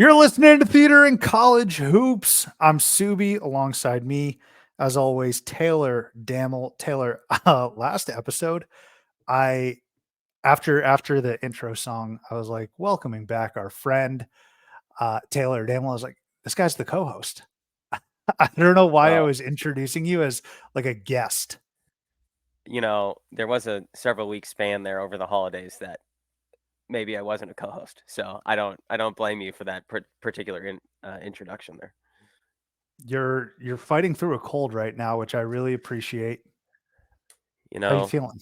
You're listening to Theater and College Hoops. I'm Subbi. Alongside me, as always, Taylor Dammel. Taylor, last episode, I after the intro song, I was like, welcoming back our friend Taylor Dammel. I was like, this guy's the co-host. I don't know why I Well, was introducing you as like a guest. there was a several week span there over the holidays that maybe I wasn't a co-host. So I don't blame you for that particular introduction there. You're fighting through a cold right now, which I really appreciate. You How you know, feeling?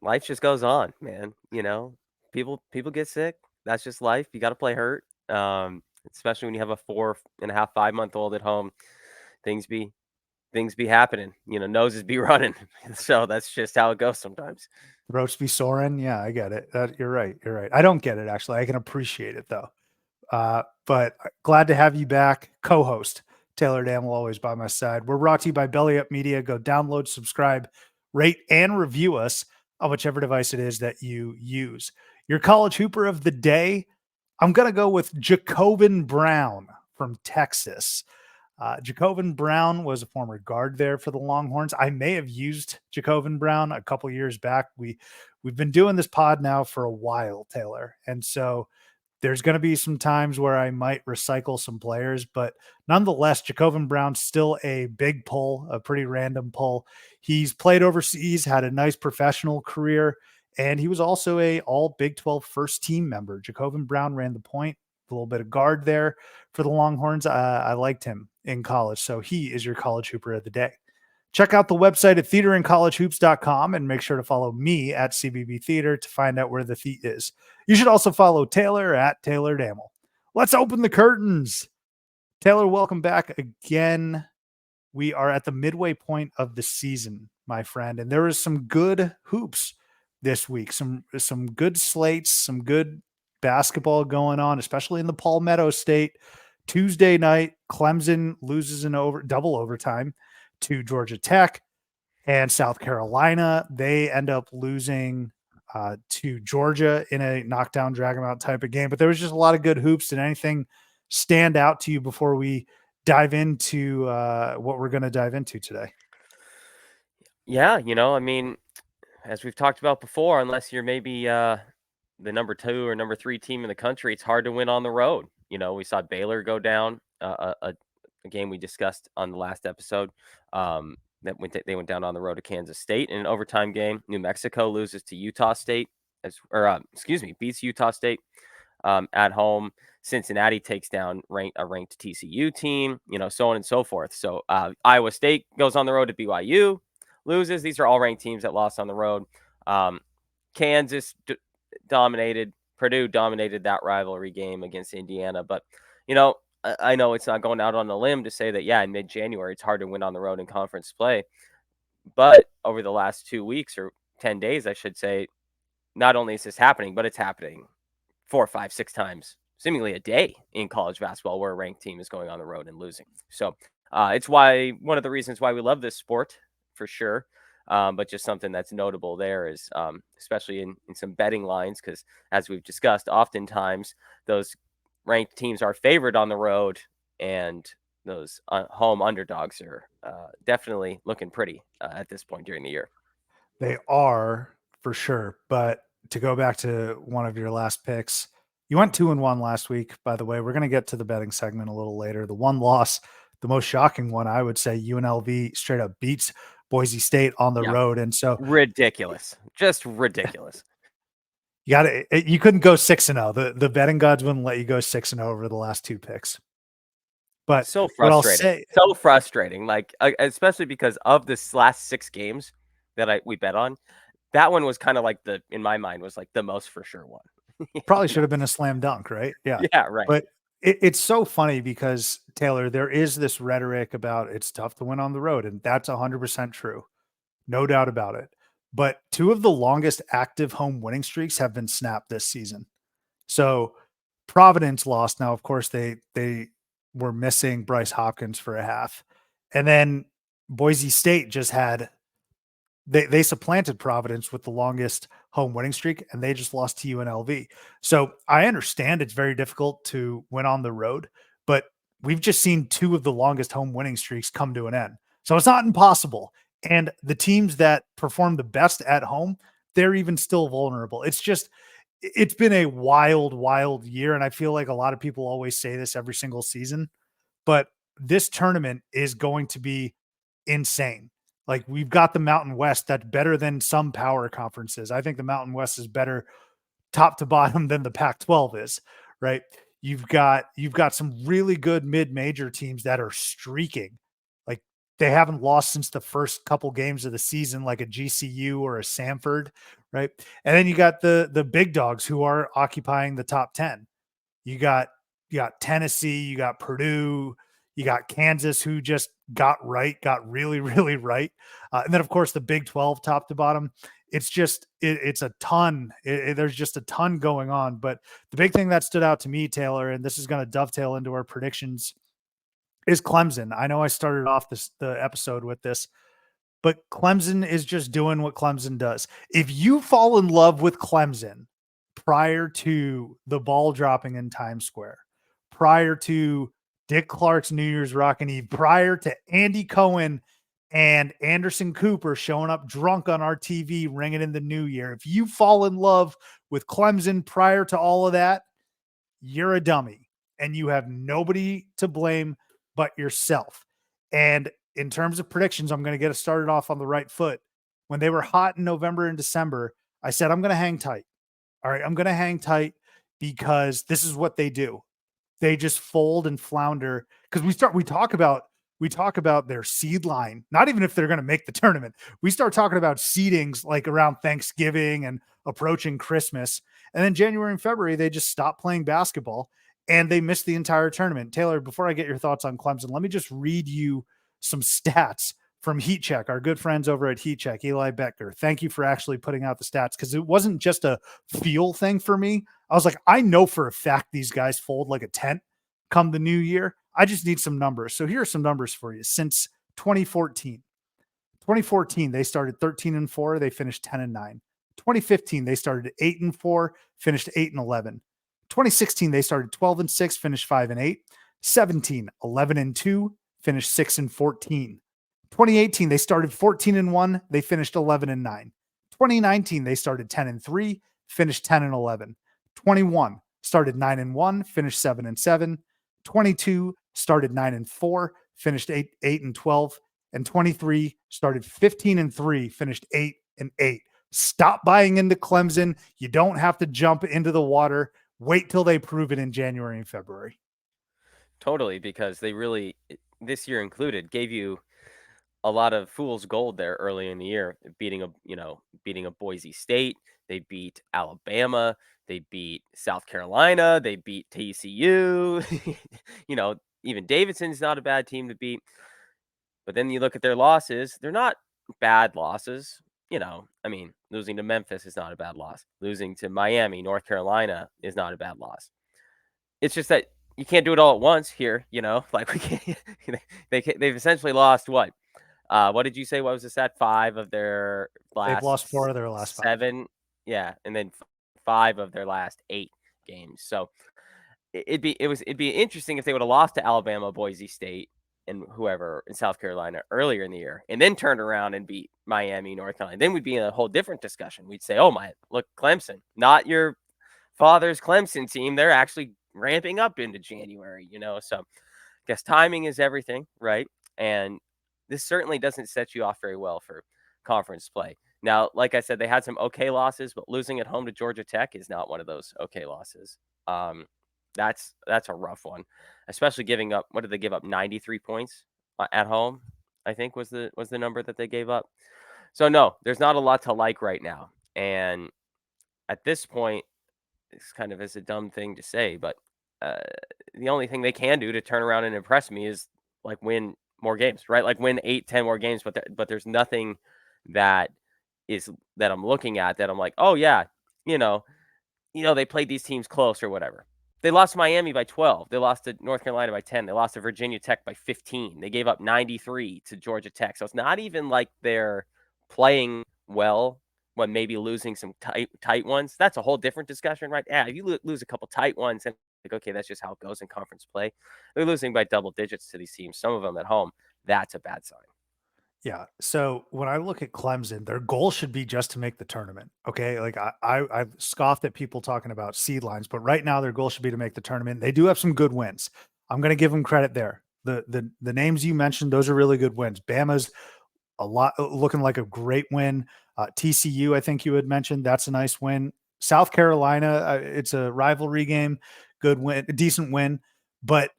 life just goes on, man. People get sick. That's just life. You got to play hurt. Especially when you have a 4.5, 5 month old at home, things be things be happening. Noses be running. So that's just how it goes sometimes. Roast be soaring. Yeah, I get it. You're right. You're right. I don't get it actually. I can appreciate it though. But glad to have you back, co-host Taylor Dam will always by my side. We're brought to you by Belly Up Media. Go download, subscribe, rate, and review us on whichever device it is that you use. Your college hooper of the day, I'm gonna go with Jacobin Brown from Texas. Jacobin Brown was a former guard there for the Longhorns. I may have used Jacobin Brown a couple years back. We've been doing this pod now for a while, Taylor, and so there's going to be some times where I might recycle some players, but nonetheless, Jacobin Brown's still a big pull, a pretty random pull. He's played overseas, had a nice professional career, and he was also a all Big 12 first team member. Jacobin Brown ran the point, a little bit of guard there for the Longhorns. I liked him in college, so he is your college hooper of the day. Check out the website at theaterandcollegeHoops.com and make sure to follow me at CBB Theater to find out where the theat is. You should also follow Taylor at Taylor Dammel. Let's open the curtains. Taylor, welcome back again. We are at the midway point of the season, my friend, and there is some good hoops this week. Some good slates, some good basketball going on, especially in the Palmetto State. Tuesday night, Clemson loses in double overtime to Georgia Tech, and South Carolina, they end up losing to Georgia in a knockdown, drag 'em out type of game. But there was just a lot of good hoops. Did anything stand out to you before we dive into what we're going to dive into today? Yeah, I mean, as we've talked about before, unless you're maybe the number 2 or number 3 team in the country, it's hard to win on the road. We saw Baylor go down, a game we discussed on the last episode. They went down on the road to Kansas State in an overtime game. New Mexico loses to Utah State, beats Utah State at home. Cincinnati takes down a ranked TCU team, so on and so forth. So Iowa State goes on the road to BYU, loses. These are all ranked teams that lost on the road. Kansas dominated. Purdue dominated that rivalry game against Indiana. But, I know it's not going out on a limb to say that, in mid-January, it's hard to win on the road in conference play. But over the last 2 weeks or 10 days, I should say, not only is this happening, but it's happening 4, 5, 6 times, seemingly a day in college basketball where a ranked team is going on the road and losing. So it's one of the reasons why we love this sport for sure. But just something that's notable there is, especially in some betting lines, because as we've discussed, oftentimes those ranked teams are favored on the road, and those home underdogs are definitely looking pretty at this point during the year. They are for sure. But to go back to one of your last picks, you went 2-1 last week, by the way. We're going to get to the betting segment a little later. The one loss, the most shocking one, I would say UNLV straight up beats Boise State on the Yeah, road. And so ridiculous, just ridiculous. you couldn't go 6-0. The betting gods wouldn't let you go 6-0 over the last 2 picks. But So what I'll frustrating. say, So frustrating. Like, especially because of this last 6 games that we bet on, that one was kind of like in my mind, was like the most for sure one. probably should have been a slam dunk, right? Yeah. Yeah, right. But it's so funny because, Taylor, there is this rhetoric about it's tough to win on the road, and that's 100% true. No doubt about it. But 2 of the longest active home winning streaks have been snapped this season. So Providence lost. Now, of course, they were missing Bryce Hopkins for a half. And then Boise State just had they supplanted Providence with the longest home winning streak, and they just lost to UNLV. So I understand it's very difficult to win on the road, but we've just seen two of the longest home winning streaks come to an end. So it's not impossible. And the teams that perform the best at home, they're even still vulnerable. It's been a wild, wild year. And I feel like a lot of people always say this every single season, but this tournament is going to be insane. Like, we've got the Mountain West that's better than some power conferences. I think the Mountain West is better top to bottom than the Pac-12 is, right? You've got some really good mid-major teams that are streaking. Like, they haven't lost since the first couple games of the season, like a GCU or a Samford, right? And then you got the big dogs who are occupying the top 10. You got Tennessee, you got Purdue, you got Kansas, who just got really, really right. And then, of course, the Big 12 top to bottom. It's a ton. There's just a ton going on. But the big thing that stood out to me, Taylor, and this is going to dovetail into our predictions, is Clemson. I know I started off the episode with this, but Clemson is just doing what Clemson does. If you fall in love with Clemson prior to the ball dropping in Times Square, prior to Dick Clark's New Year's Rockin' Eve, prior to Andy Cohen and Anderson Cooper showing up drunk on our TV ringing in the new year, if you fall in love with Clemson prior to all of that, you're a dummy and you have nobody to blame but yourself. And in terms of predictions, I'm going to get us started off on the right foot. When they were hot in November and December, I said, I'm going to hang tight. All right, I'm going to hang tight because this is what they do. They just fold and flounder, because we talk about their seed line, not even if they're going to make the tournament. We start talking about seedings like around Thanksgiving and approaching Christmas. And then January and February, they just stop playing basketball and they missed the entire tournament. Taylor, before I get your thoughts on Clemson, let me just read you some stats from Heat Check, our good friends over at Heat Check, Eli Becker. Thank you for actually putting out the stats, because it wasn't just a feel thing for me. I was like, I know for a fact these guys fold like a tent come the new year. I just need some numbers. So here are some numbers for you. Since 2014, they started 13-4. They finished 10-9. 2015, they started 8-4, finished 8-11. 2016, they started 12-6, finished 5-8. 17, 11-2, finished 6-14. 2018, they started 14-1. They finished 11-9. 2019, they started 10-3, finished 10-11. 21 started 9-1, finished 7-7. 22 started 9-4, finished 8-12. And 23 started 15-3, finished 8-8. Stop buying into Clemson. You don't have to jump into the water. Wait till they prove it in January and February. Totally, because they really, this year included, gave you a lot of fool's gold there early in the year, beating a Boise State. They beat Alabama. They beat South Carolina. They beat TCU. Even Davidson's not a bad team to beat. But then you look at their losses; they're not bad losses. Losing to Memphis is not a bad loss. Losing to Miami, North Carolina is not a bad loss. It's just that you can't do it all at once here. Like we can't. They've essentially lost what? What did you say? What was the stat? 5 of their last. They've lost 4 of their last 7. 5. Yeah, and then 5 of their last 8 games. So it'd be interesting if they would have lost to Alabama, Boise State, and whoever in South Carolina earlier in the year, and then turned around and beat Miami, North Carolina. Then we'd be in a whole different discussion. We'd say, "Oh look, Clemson, not your father's Clemson team. They're actually ramping up into January." So I guess timing is everything, right? And this certainly doesn't set you off very well for conference play. Now, like I said, they had some okay losses, but losing at home to Georgia Tech is not one of those okay losses. That's a rough one, especially giving up. What did they give up? 93 points at home, I think was the number that they gave up. So no, there's not a lot to like right now. And at this point, it's kind of is a dumb thing to say, but the only thing they can do to turn around and impress me is like win more games, right? Like win 8-10 more games, but there's nothing that I'm looking at that I'm like, oh yeah, they played these teams close or whatever. They lost to Miami by 12. They lost to North Carolina by 10. They lost to Virginia Tech by 15. They gave up 93 to Georgia Tech. So it's not even like they're playing well maybe losing some tight ones. That's a whole different discussion, right? Yeah, if you lose a couple tight ones, and like, okay, that's just how it goes in conference play. They're losing by double digits to these teams, some of them at home. That's a bad sign. Yeah. So when I look at Clemson, their goal should be just to make the tournament. Okay. Like I've scoffed at people talking about seed lines, but right now their goal should be to make the tournament. They do have some good wins. I'm going to give them credit there. The names you mentioned, those are really good wins. Bama's a lot looking like a great win. TCU, I think you had mentioned, that's a nice win. South Carolina, it's a rivalry game, good win, a decent win, but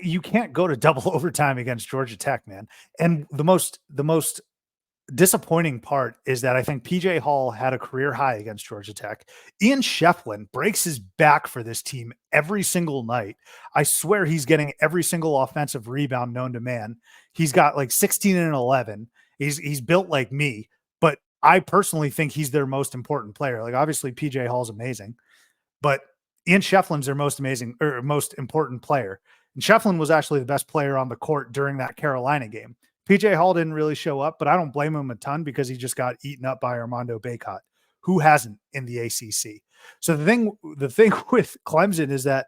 you can't go to double overtime against Georgia Tech, man. And the most disappointing part is that I think PJ Hall had a career high against Georgia Tech. Ian Shefflin breaks his back for this team every single night. I swear he's getting every single offensive rebound known to man. He's got like 16 and 11. He's built like me, but I personally think he's their most important player. Like obviously PJ Hall's amazing, but Ian Shefflin's their most amazing or most important player. And Shefflin was actually the best player on the court during that Carolina game. PJ Hall didn't really show up, but I don't blame him a ton because he just got eaten up by Armando Bacot, who hasn't in the ACC. So the thing with Clemson is that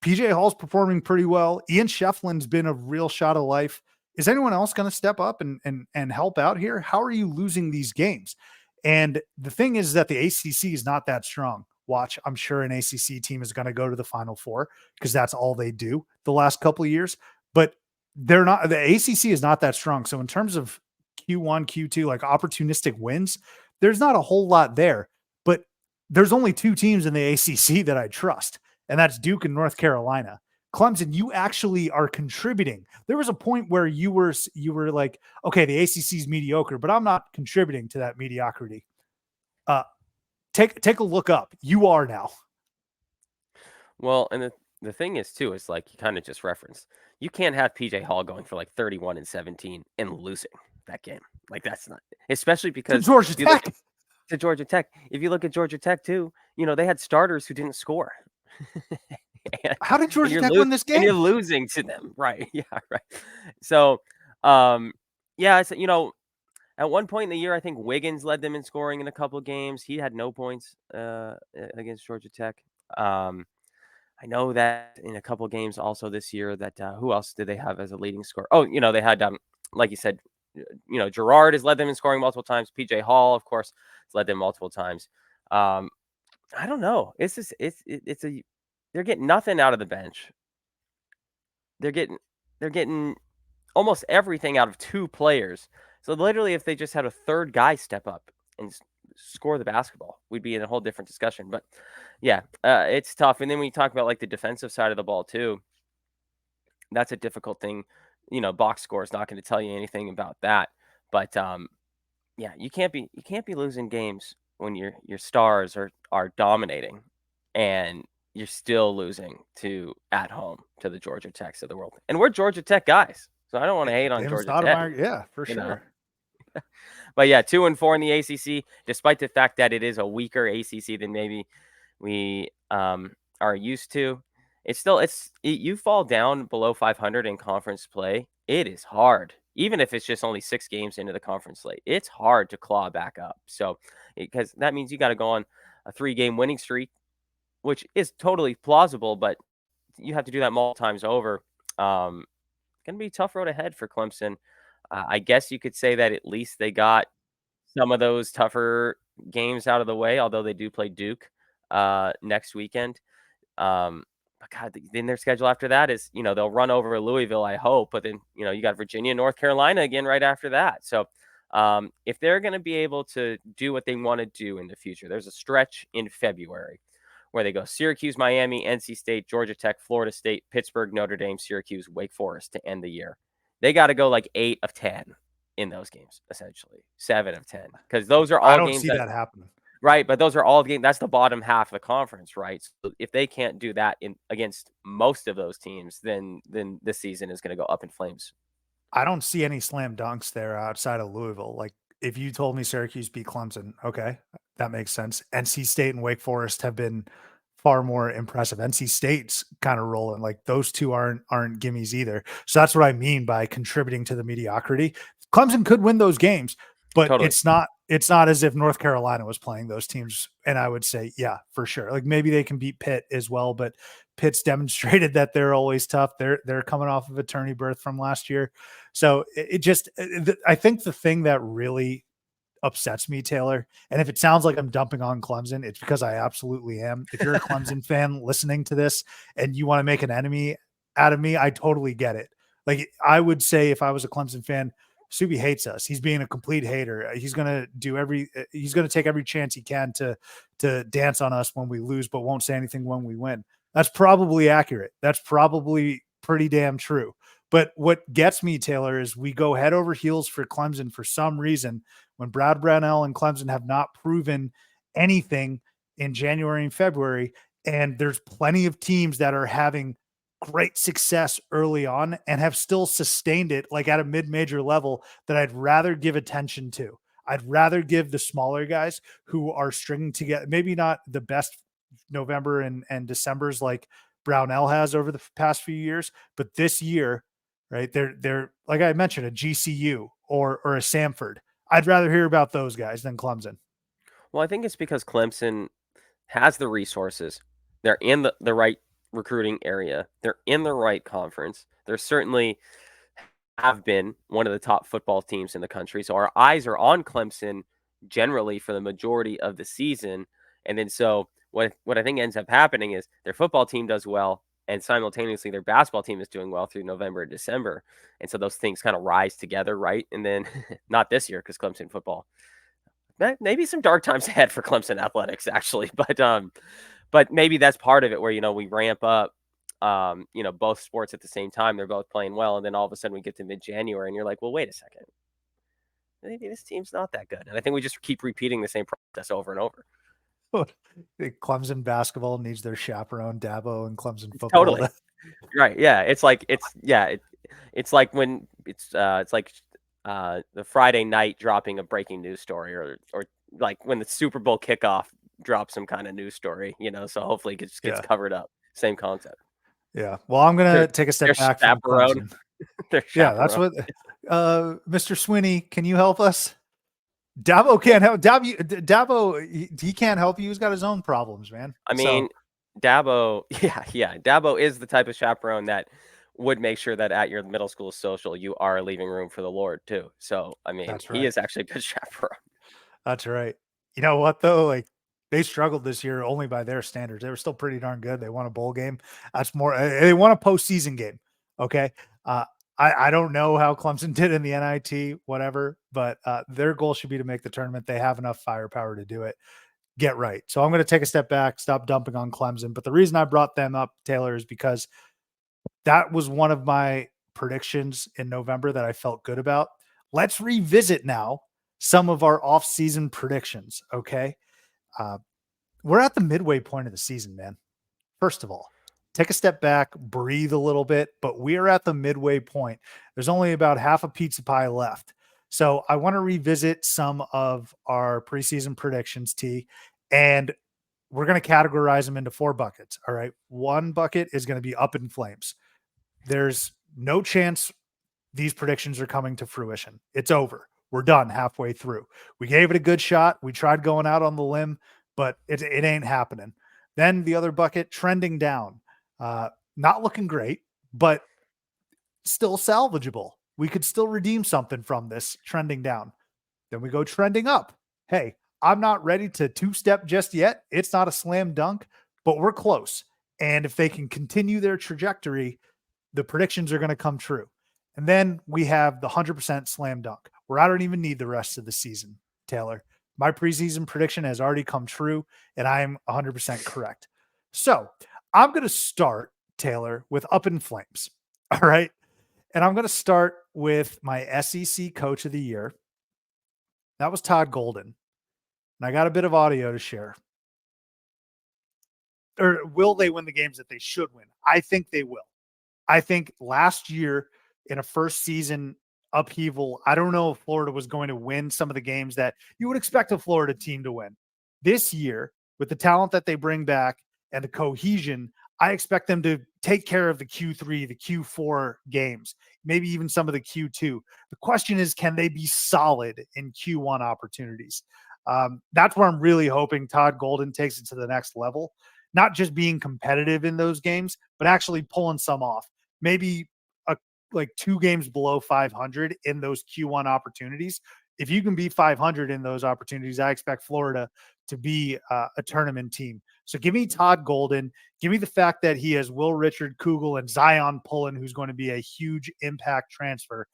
PJ Hall's performing pretty well. Ian Shefflin's been a real shot of life. Is anyone else going to step up and help out here? How are you losing these games? And the thing is that the ACC is not that strong. Watch, I'm sure an ACC team is going to go to the Final Four because that's all they do the last couple of years. But they're not, the ACC is not that strong. So in terms of Q1, Q2, like opportunistic wins, there's not a whole lot there. But there's only two teams in the ACC that I trust, and that's Duke and North Carolina. Clemson, you actually are contributing. There was a point where you were like, okay, the ACC is mediocre, but I'm not contributing to that mediocrity. Take a look up. You are now. Well, and the thing is too is like you kind of just referenced. You can't have PJ Hall going for like 31 and 17 and losing that game. Like that's not, especially because Georgia Tech. To Georgia Tech. If you look at Georgia Tech too, they had starters who didn't score. How did Georgia Tech win this game? And you're losing to them, right? Yeah, right. So, yeah, it's at one point in the year, I think Wiggins led them in scoring in a couple of games. He had no points against Georgia Tech. I know that in a couple of games also this year that who else did they have as a leading scorer? Oh, they had, like you said, Gerard has led them in scoring multiple times. PJ Hall, of course, has led them multiple times. I don't know. They're getting nothing out of the bench. They're getting almost everything out of two players. So literally, if they just had a third guy step up and score the basketball, we'd be in a whole different discussion. But yeah, it's tough. And then when you talk about like the defensive side of the ball too, that's a difficult thing. Box score is not going to tell you anything about that. But yeah, you can't be losing games when your stars are dominating, and you're still losing at home to the Georgia Techs of the world. And we're Georgia Tech guys, so I don't want to hate on Georgia Tech. Yeah, for sure. But yeah, 2-4 in the ACC, despite the fact that it is a weaker ACC than maybe we are used to. You fall down below 500 in conference play. It is hard, even if it's just only 6 games into the conference slate. It's hard to claw back up. So, because that means you got to go on a 3-game winning streak, which is totally plausible, but you have to do that multiple times over. Going to be a tough road ahead for Clemson. I guess you could say that at least they got some of those tougher games out of the way, although they do play Duke next weekend. But God, then their schedule after that is, they'll run over Louisville, I hope. But then, you got Virginia, North Carolina again right after that. So if they're going to be able to do what they want to do in the future, there's a stretch in February where they go Syracuse, Miami, NC State, Georgia Tech, Florida State, Pittsburgh, Notre Dame, Syracuse, Wake Forest to end the year. They got to go like 8 of 10 in those games, essentially 7 of 10, because those are all I don't games see that happening. Right, but those are all games. That's the bottom half of the conference, right? So if they can't do that against most of those teams, then this season is going to go up in flames. I don't see any slam dunks there outside of Louisville. Like if you told me Syracuse beat Clemson, okay, that makes sense. NC State and Wake Forest have been far more impressive. NC State's kind of rolling. Like those two aren't gimmies either. So that's what I mean by contributing to the mediocrity. Clemson could win those games, but Totally. it's not it's not as if North Carolina was playing those teams. And I would say, yeah, for sure. Like maybe they can beat Pitt as well, but Pitt's demonstrated that they're always tough. They're coming off of a tourney berth from last year. So I think the thing that really upsets me, Taylor, and if it sounds like I'm dumping on Clemson, it's because I absolutely am. If you're a Clemson fan listening to this and you want to make an enemy out of me, I totally get it. Like I would say if I was a Clemson fan, Subbi hates us. He's being a complete hater. He's going to take every chance he can to dance on us when we lose, but won't say anything when we win. That's probably accurate. That's probably pretty damn true. But what gets me, Taylor, is we go head over heels for Clemson for some reason when Brad Brownell and Clemson have not proven anything in January and February. And there's plenty of teams that are having great success early on and have still sustained it like at a mid-major level that I'd rather give attention to. I'd rather give the smaller guys who are stringing together, maybe not the best November and December's like Brownell has over the past few years, but this year, right? They're like I mentioned, a GCU or a Samford. I'd rather hear about those guys than Clemson. Well, I think it's because Clemson has the resources. They're in the right recruiting area. They're in the right conference. They're certainly have been one of the top football teams in the country. So our eyes are on Clemson generally for the majority of the season. And then so what I think ends up happening is their football team does well, and simultaneously their basketball team is doing well through November and December. And so those things kind of rise together, right? And then not this year because Clemson football, maybe some dark times ahead for Clemson athletics actually, but maybe that's part of it where we ramp up both sports at the same time. They're both playing well, and then all of a sudden we get to mid-January and you're like, well, wait a second, maybe this team's not that good. And I think we just keep repeating the same process over and over. Clemson basketball needs their chaperone Dabo, and Clemson football. Totally. Right. Yeah. It's like it's like when it's like the Friday night dropping a breaking news story, or like when the Super Bowl kickoff drops some kind of news story, so hopefully it just gets covered up. Same concept. Yeah. Well, I'm gonna take a step back from Clemson. Yeah, that's what Mr. Swinney, can you help us? Dabo can't help. Dabo, he can't help you. He's got his own problems, man. I mean, Dabo, yeah. Dabo is the type of chaperone that would make sure that at your middle school social, you are leaving room for the Lord too. So, I mean, he is actually a good chaperone. That's right. You know what though? Like they struggled this year only by their standards. They were still pretty darn good. They won a bowl game. That's more. They won a postseason game. Okay. I don't know how Clemson did in the NIT, whatever, but their goal should be to make the tournament. They have enough firepower to do it. Get right. So I'm going to take a step back, stop dumping on Clemson. But the reason I brought them up, Taylor, is because that was one of my predictions in November that I felt good about. Let's revisit now some of our off-season predictions, okay? We're at the midway point of the season, man. First of all, take a step back, breathe a little bit, but we're at the midway point. There's only about half a pizza pie left. So I want to revisit some of our preseason predictions, T, and we're going to categorize them into 4 buckets. All right. One bucket is going to be up in flames. There's no chance these predictions are coming to fruition. It's over. We're done halfway through. We gave it a good shot. We tried going out on the limb, but it ain't happening. Then the other bucket, trending down. Not looking great, but still salvageable. We could still redeem something from this trending down. Then we go trending up. Hey, I'm not ready to 2-step just yet. It's not a slam dunk, but we're close. And if they can continue their trajectory, the predictions are going to come true. And then we have the 100% slam dunk, where I don't even need the rest of the season, Taylor. My preseason prediction has already come true, and I'm 100% correct. So I'm going to start, Taylor, with up in flames. All right. And I'm going to start with my SEC Coach of the Year. That was Todd Golden. And I got a bit of audio to share. Or will they win the games that they should win? I think they will. I think last year in a first season upheaval, I don't know if Florida was going to win some of the games that you would expect a Florida team to win. This year, with the talent that they bring back and the cohesion, I expect them to take care of the Q3, the Q4 games, maybe even some of the Q2. The question is, can they be solid in Q1 opportunities? That's where I'm really hoping Todd Golden takes it to the next level, not just being competitive in those games, but actually pulling some off. Maybe like 2 games below 500 in those Q1 opportunities. If you can be 500 in those opportunities, I expect Florida to be a tournament team. So give me Todd Golden. Give me the fact that he has Will Richard, Kugel, and Zion Pullen, who's going to be a huge impact transfer.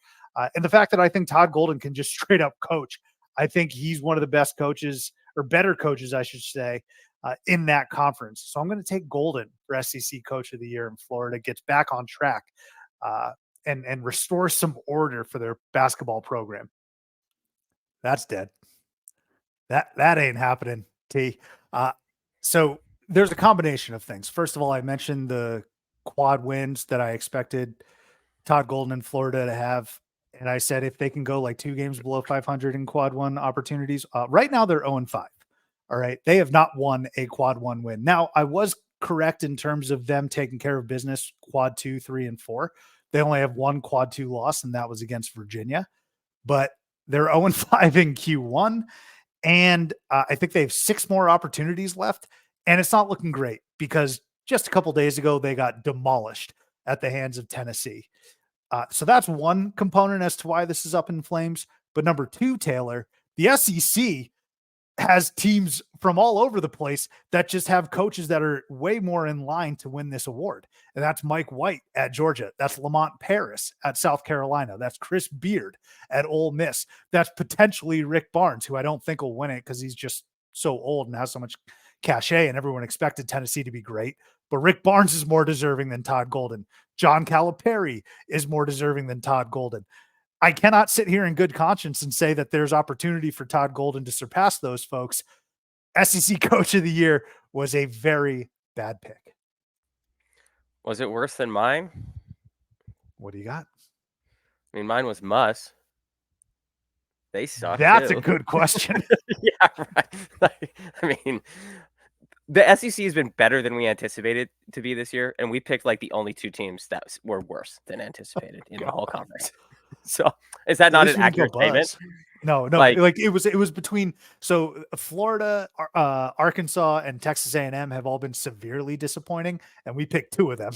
And the fact that I think Todd Golden can just straight up coach. I think he's one of the best coaches, or better coaches, I should say, in that conference. So I'm going to take Golden for SEC Coach of the Year in Florida, gets back on track and restore some order for their basketball program. That's dead. That ain't happening, T. So there's a combination of things. First of all, I mentioned the quad wins that I expected Todd Golden in Florida to have. And I said if they can go like 2 games below 500 in quad 1 opportunities, right now they're 0-5. All right. They have not won a quad 1 win. Now, I was correct in terms of them taking care of business quad 2, 3, and 4. They only have 1 quad 2 loss, and that was against Virginia. But they're 0-5 in Q1. And I think they have 6 more opportunities left. And it's not looking great because just a couple days ago, they got demolished at the hands of Tennessee. So that's one component as to why this is up in flames. But number 2, Taylor, the SEC has teams from all over the place that just have coaches that are way more in line to win this award. And that's Mike White at Georgia. That's Lamont Paris at South Carolina. That's Chris Beard at Ole Miss. That's potentially Rick Barnes, who I don't think will win it because he's just so old and has so much cachet, and everyone expected Tennessee to be great. But Rick Barnes is more deserving than Todd Golden. John Calipari is more deserving than Todd Golden. I cannot sit here in good conscience and say that there's opportunity for Todd Golden to surpass those folks. SEC Coach of the Year was a very bad pick. Was it worse than mine? What do you got? I mean, mine was Muss. They suck. That's too. a good question. Yeah, right. I mean, the SEC has been better than we anticipated to be this year, and we picked like the only 2 teams that were worse than anticipated in the whole conference. So is that not an accurate statement? No. Like it was between Florida, Arkansas, and Texas A&M have all been severely disappointing, and we picked 2 of them.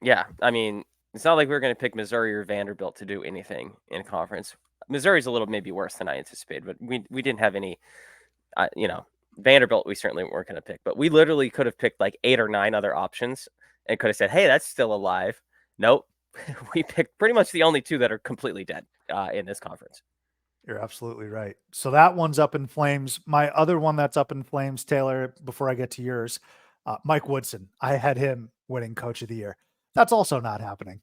Yeah, I mean, it's not like we were going to pick Missouri or Vanderbilt to do anything in conference. Missouri's a little maybe worse than I anticipated, but we didn't have any, Vanderbilt we certainly weren't going to pick, but we literally could have picked like 8 or 9 other options and could have said, hey, that's still alive. Nope. We picked pretty much the only 2 that are completely dead in this conference. You're absolutely right. So that one's up in flames. My other one that's up in flames, Taylor, before I get to yours, Mike Woodson. I had him winning Coach of the Year. That's also not happening.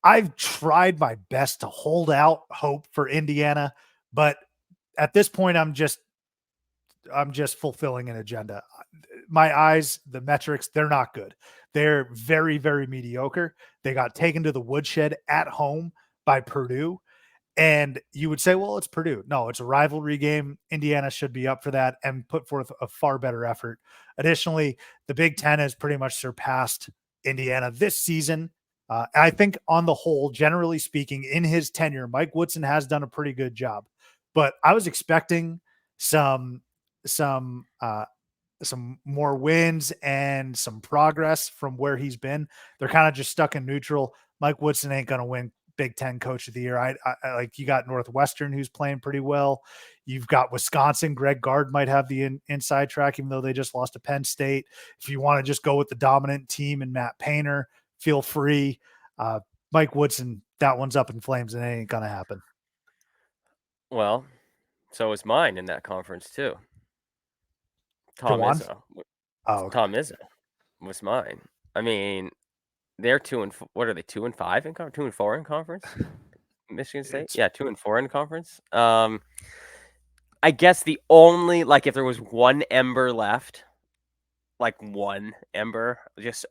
I've tried my best to hold out hope for Indiana, but at this point, I'm just fulfilling an agenda. My eyes, the metrics, they're not good. They're very, very mediocre. They got taken to the woodshed at home by Purdue. And you would say, well, it's Purdue. No, it's a rivalry game. Indiana should be up for that and put forth a far better effort. Additionally, the Big Ten has pretty much surpassed Indiana this season. I think on the whole, generally speaking, in his tenure, Mike Woodson has done a pretty good job. But I was expecting some more wins and some progress from where he's been. They're kind of just stuck in neutral. Mike Woodson ain't going to win Big Ten Coach of the Year. I like, you got Northwestern who's playing pretty well. You've got Wisconsin. Greg Gard might have the inside track, even though they just lost to Penn State. If you want to just go with the dominant team and Matt Painter, feel free. Mike Woodson, that one's up in flames and it ain't going to happen. Well, so is mine in that conference too. Tom Izzo. Oh, okay. Tom Izzo was mine. I mean, they're 2 what are they? 2-5 in conference? 2-4 in conference? Michigan State? Yeah, 2-4 in conference. I guess the only, like, if there was one ember left, like one ember, just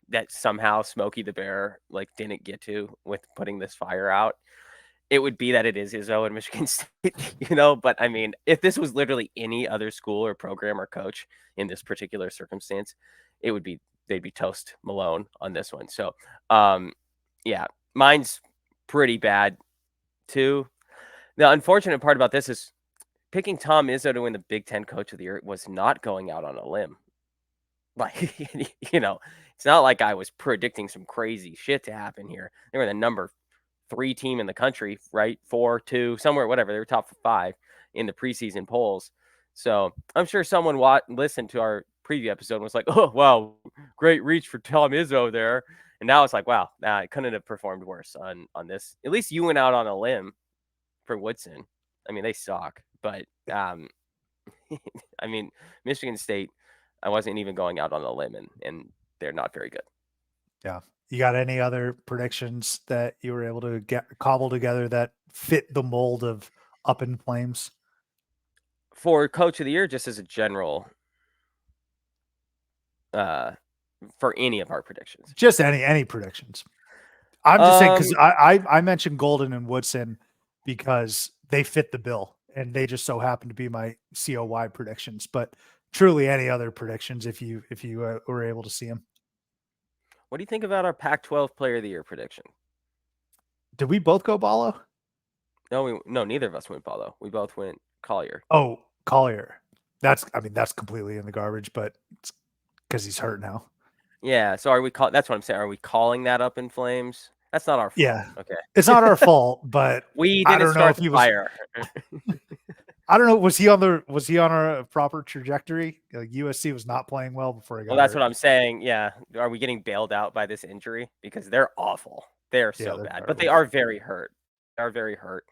that somehow Smokey the Bear like didn't get to with putting this fire out, it would be that it is Izzo in Michigan State, But I mean, if this was literally any other school or program or coach in this particular circumstance, it would be they'd be toast Malone on this one. So, yeah, mine's pretty bad too. The unfortunate part about this is picking Tom Izzo to win the Big Ten Coach of the Year was not going out on a limb. Like, it's not like I was predicting some crazy shit to happen here. They were the number 3 team in the country, right? 4, 2, somewhere, whatever. They were top 5 in the preseason polls. So I'm sure someone listened to our preview episode and was like, "Oh, wow, great reach for Tom Izzo there." And now it's like, wow, nah, I couldn't have performed worse on this. At least you went out on a limb for Woodson. I mean, they suck, but I mean, Michigan State, I wasn't even going out on a limb, and they're not very good. Yeah. You got any other predictions that you were able to cobble together that fit the mold of up in flames? For Coach of the Year, just as a general, for any of our predictions. Just any predictions. I'm just saying because I mentioned Golden and Woodson because they fit the bill and they just so happen to be my COY predictions. But truly, any other predictions if you were able to see them. What do you think about our Pac-12 Player of the Year prediction? Did we both go Ballo? No, neither of us went Ballo. We both went Collier. Oh, Collier. That's completely in the garbage, but it's because he's hurt now. Yeah, so are we that's what I'm saying. Are we calling that up in flames? That's not our fault. Yeah. Okay. It's not our fault, but we didn't start the fire. I don't know. Was he on a proper trajectory? USC was not playing well before he got. Well, that's what I'm saying. Yeah. Are we getting bailed out by this injury? Because they're awful. They're so bad. But they are very hurt. They are very hurt.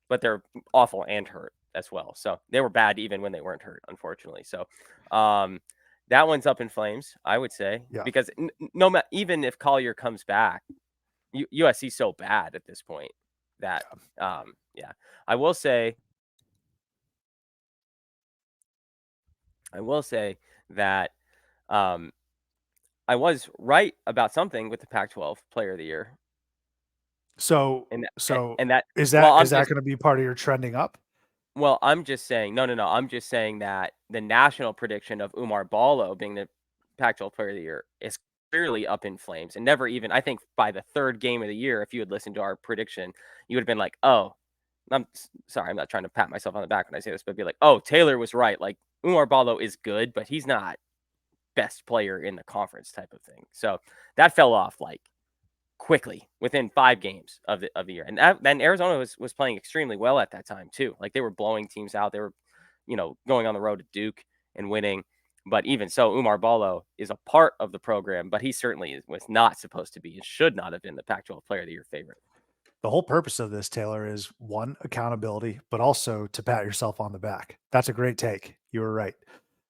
But they're awful and hurt as well. So they were bad even when they weren't hurt, unfortunately. So that one's up in flames, I would say. Yeah. Because even if Collier comes back, USC's so bad at this point that yeah. I will say that I was right about something with the Pac-12 Player of the Year. So that is that going to be part of your trending up? Well, I'm just saying no. I'm just saying that the national prediction of Umar Ballo being the Pac-12 Player of the Year is clearly up in flames, and never even, I think by the 3rd game of the year, if you had listened to our prediction, you would have been like, oh, I'm sorry, I'm not trying to pat myself on the back when I say this, but be like, oh, Taylor was right. Like, Umar Ballo is good, but he's not best player in the conference type of thing. So that fell off like quickly within 5 games of the year. And then Arizona was playing extremely well at that time too. Like, they were blowing teams out. They were, going on the road to Duke and winning. But even so, Umar Ballo is a part of the program, but he certainly was not supposed to be and should not have been the Pac-12 Player of the Year favorite. The whole purpose of this, Taylor, is 1, accountability, but also to pat yourself on the back. That's a great take. You were right.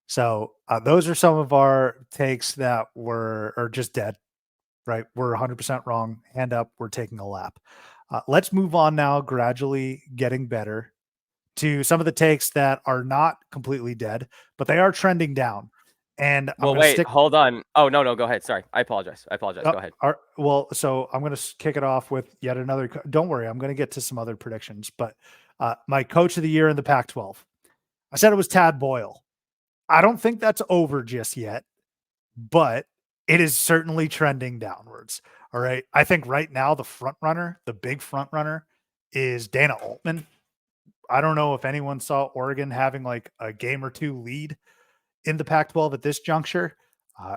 So those are some of our takes that are just dead, right? We're 100% wrong. Hand up. We're taking a lap. Let's move on now, gradually getting better, to some of the takes that are not completely dead, but they are trending down. And well, wait, hold on. Oh, no, go ahead. Sorry. I apologize. Go ahead. So I'm going to kick it off with yet another. Don't worry. I'm going to get to some other predictions, but my coach of the year in the Pac-12, I said it was Tad Boyle. I don't think that's over just yet, but it is certainly trending downwards. All right. I think right now the big front runner is Dana Altman. I don't know if anyone saw Oregon having like a game or 2 lead in the Pac-12 at this juncture.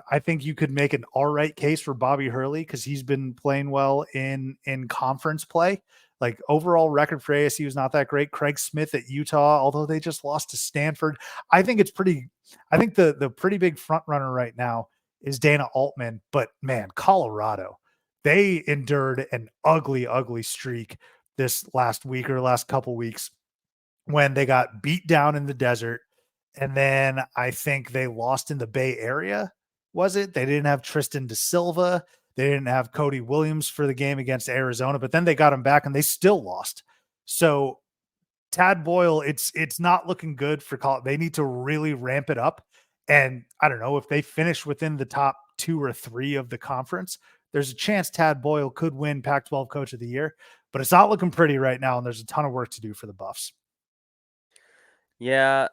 I think you could make an all right case for Bobby Hurley because he's been playing well in conference play. Like, overall record for ASU is not that great. Craig Smith at Utah, although they just lost to Stanford. I think the pretty big front runner right now is Dana Altman. But man, Colorado, they endured an ugly, ugly streak this last week or last couple weeks when they got beat down in the desert. And then I think they lost in the Bay Area. Was it? They didn't have Tristan Da Silva. They didn't have Cody Williams for the game against Arizona, but then they got him back and they still lost. So Tad Boyle, it's not looking good for college. They need to really ramp it up. And I don't know if they finish within the top 2 or 3 of the conference, there's a chance Tad Boyle could win Pac-12 Coach of the Year, but it's not looking pretty right now. And there's a ton of work to do for the Buffs. Yeah.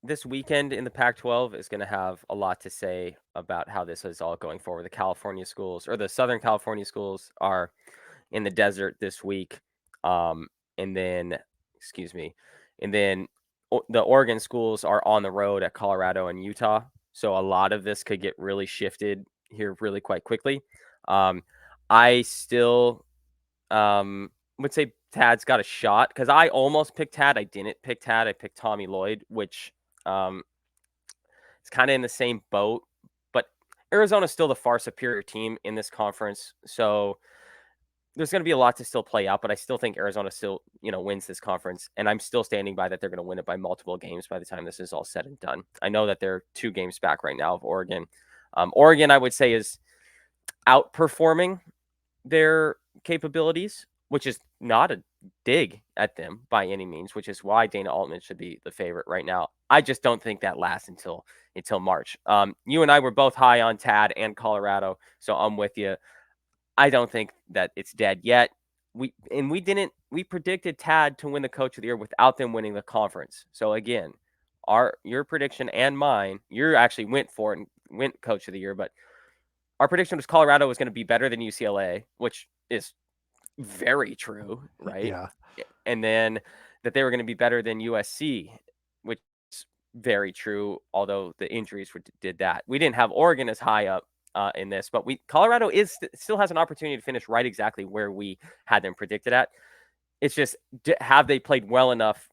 this weekend in the Pac-12 is going to have a lot to say about how this is all going forward. The California schools, or the Southern California schools, are in the desert this week. And then, excuse me, and then the Oregon schools are on the road at Colorado and Utah. So a lot of this could get really shifted here really quite quickly. I still would say Tad's got a shot because I almost picked Tad. I didn't pick Tad. I picked Tommy Lloyd, which it's kind of in the same boat. But Arizona's still the far superior team in this conference. So there's going to be a lot to still play out, but I still think Arizona still, wins this conference. And I'm still standing by that they're going to win it by multiple games by the time this is all said and done. I know that they're 2 games back right now of Oregon. Oregon, I would say, is outperforming their capabilities, which is not a dig at them by any means, which is why Dana Altman should be the favorite right now. I just don't think that lasts until March. You and I were both high on Tad and Colorado, so I'm with you. I don't think that it's dead yet. We predicted Tad to win the Coach of the Year without them winning the conference. So again, your prediction and mine, you actually went for it and went Coach of the Year, but our prediction was Colorado was going to be better than UCLA, which is very true, right? Yeah. And then that they were going to be better than USC, which is very true, although the injuries did that. We didn't have Oregon as high up in this, but Colorado still has an opportunity to finish right exactly where we had them predicted at. It's just, have they played well enough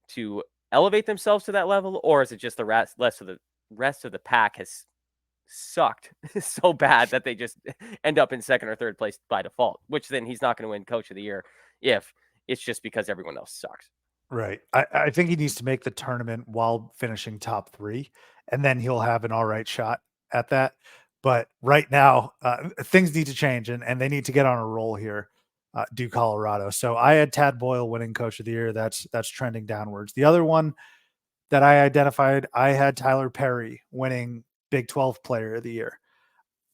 to elevate themselves to that level, or is it just the rest of the pack has sucked so bad that they just end up in second or third place by default, which then he's not going to win Coach of the Year if it's just because everyone else sucks. Right. I think he needs to make the tournament while finishing top 3, and then he'll have an all right shot at that. But right now, things need to change, and they need to get on a roll here. Do Colorado. So I had Tad Boyle winning Coach of the Year. That's trending downwards. The other one that I identified, I had Tyler Perry winning Big 12 Player of the Year.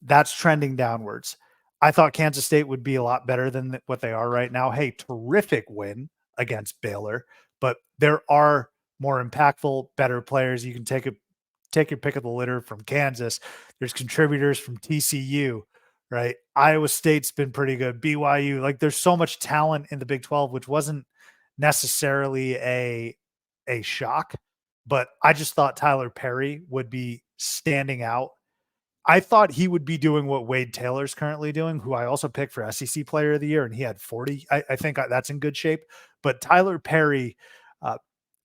That's trending downwards. I thought Kansas State would be a lot better than what they are right now. Hey, terrific win against Baylor, but there are more impactful, better players. You can take your pick of the litter from Kansas. There's contributors from TCU, right? Iowa State's been pretty good. BYU, like there's so much talent in the Big 12, which wasn't necessarily a shock, but I just thought Tyler Perry would be standing out. I thought he would be doing what Wade Taylor's currently doing, who I also picked for SEC Player of the Year, and he had 40. I think that's in good shape. But Tyler Perry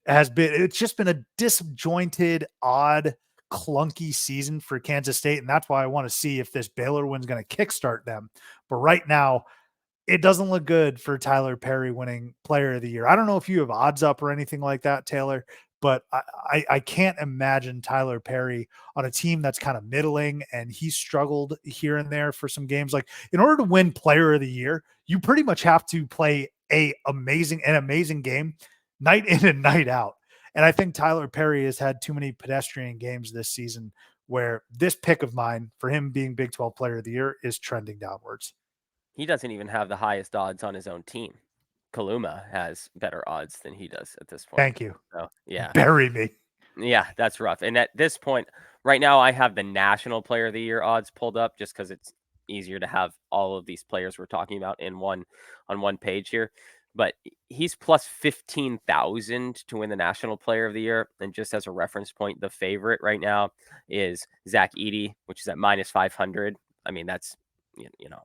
it's just been a disjointed, odd, clunky season for Kansas State, and that's why I want to see if this Baylor win's going to kickstart them. But right now, it doesn't look good for Tyler Perry winning Player of the Year. I don't know if you have odds up or anything like that, Taylor, but I can't imagine Tyler Perry on a team that's kind of middling, and he struggled here and there for some games. Like, in order to win Player of the Year, you pretty much have to play an amazing game night in and night out. And I think Tyler Perry has had too many pedestrian games this season where this pick of mine for him being Big 12 Player of the Year is trending downwards. He doesn't even have the highest odds on his own team. Kaluma has better odds than he does at this point. Thank you. So, yeah. Bury me. Yeah, that's rough. And at this point, right now, I have the National Player of the Year odds pulled up just because it's easier to have all of these players we're talking about on one page here. But he's plus 15,000 to win the National Player of the Year. And just as a reference point, the favorite right now is Zach Edey, which is at minus 500. I mean, that's,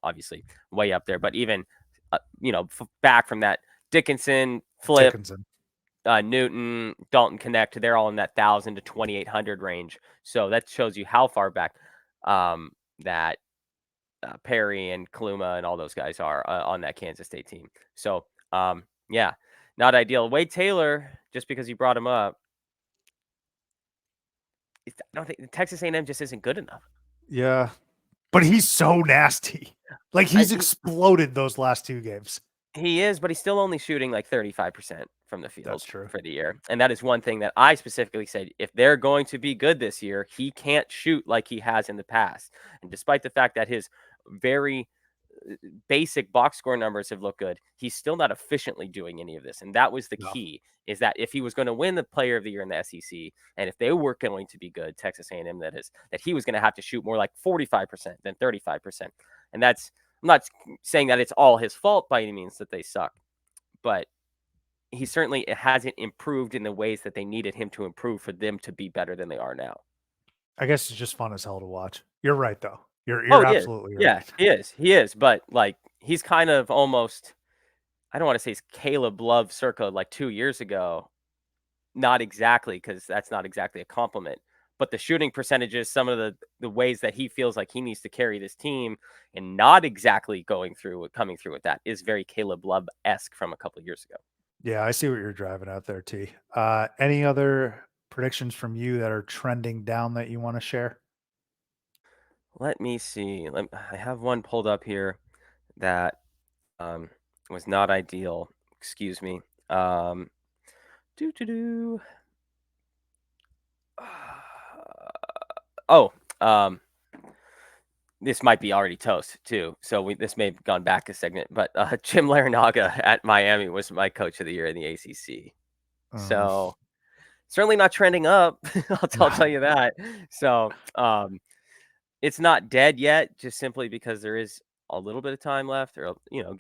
obviously way up there. But even, back from that, Dickinson, Flip, Newton, Dalton Connect, they're all in that 1,000 to 2,800 range. So that shows you how far back that Perry and Kaluma and all those guys are on that Kansas State team. So, yeah, not ideal. Wade Taylor, just because you brought him up, I don't think Texas A&M just isn't good enough. Yeah, but he's so nasty. Like, he's exploded those last 2 games. He is, but he's still only shooting like 35% from the field. That's true. For the year. And that is one thing that I specifically said, if they're going to be good this year, he can't shoot like he has in the past. And despite the fact that his very basic box score numbers have looked good. He's still not efficiently doing any of this, and that was the No. key. Is that if he was going to win the Player of the Year in the SEC, and if they were going to be good, Texas A&M, that he was going to have to shoot more like 45% than 35%, and that's I'm not saying that it's all his fault by any means that they suck, but he certainly hasn't improved in the ways that they needed him to improve for them to be better than they are now. I guess it's just fun as hell to watch. You're right, though. You're Oh, yeah. absolutely Yeah, right. he is, but, like, he's kind of almost I don't wanna say he's Caleb Love circa, like, 2 years ago. Not exactly, because that's not exactly a compliment, but the shooting percentages, some of the ways that he feels like he needs to carry this team and not exactly coming through with that is very Caleb Love-esque from a couple of years ago. Yeah, I see what you're driving out there, T. Any other predictions from you that are trending down that you want to share? Let me see, I have one pulled up here that, was not ideal. Excuse me. Doo doo doo. Oh, this might be already toast too. So this may have gone back a segment, but Jim Larinaga at Miami was my coach of the year in the ACC. Um, So certainly not trending up. I'll tell you that. So it's not dead yet, just simply because there is a little bit of time left, or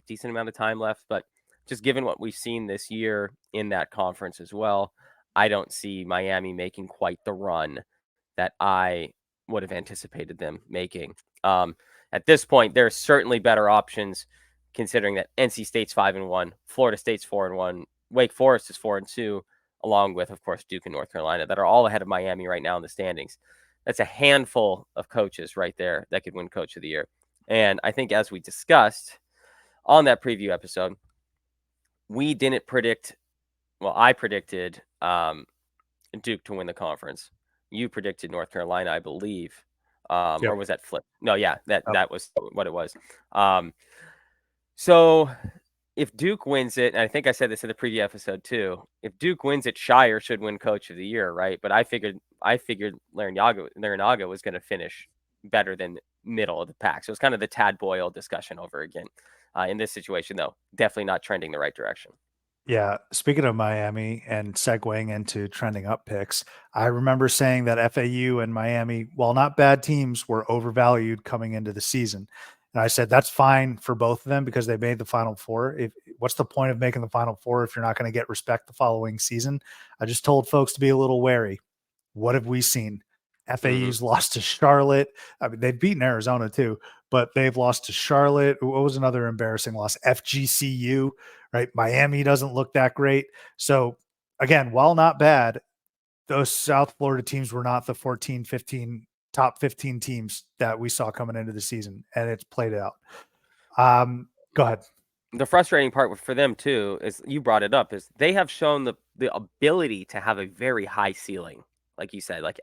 decent amount of time left. But just given what we've seen this year in that conference as well, I don't see Miami making quite the run that I would have anticipated them making. At this point, there are certainly better options, considering that NC State's 5-1, Florida State's 4-1, Wake Forest is 4-2, along with, of course, Duke and North Carolina, that are all ahead of Miami right now in the standings. That's a handful of coaches right there that could win Coach of the Year. And I think, as we discussed on that preview episode, we didn't predict. Well, I predicted Duke to win the conference. You predicted North Carolina, I believe, yep. or was that flip? No, yeah, Yep. that was what it was. So if Duke wins it, and I think I said this in the preview episode too, if Duke wins it, Shire should win Coach of the Year, right? But I figured Larinaga was going to finish better than middle of the pack. So it's kind of the Tad Boyle discussion over again. In this situation, though, definitely not trending the right direction. Yeah. Speaking of Miami and segueing into trending up picks, I remember saying that FAU and Miami, while not bad teams, were overvalued coming into the season. And I said that's fine for both of them because they made the Final Four. What's the point of making the Final Four if you're not going to get respect the following season? I just told folks to be a little wary. What have we seen? FAU's lost to Charlotte. I mean, they've beaten Arizona too, but they've lost to Charlotte. What was another embarrassing loss? FGCU, right? Miami doesn't look that great. So again, while not bad, those South Florida teams were not the 14, 15, top 15 teams that we saw coming into the season, and it's played out. Go ahead. The frustrating part for them too is, you brought it up, is they have shown the ability to have a very high ceiling. Like you said, like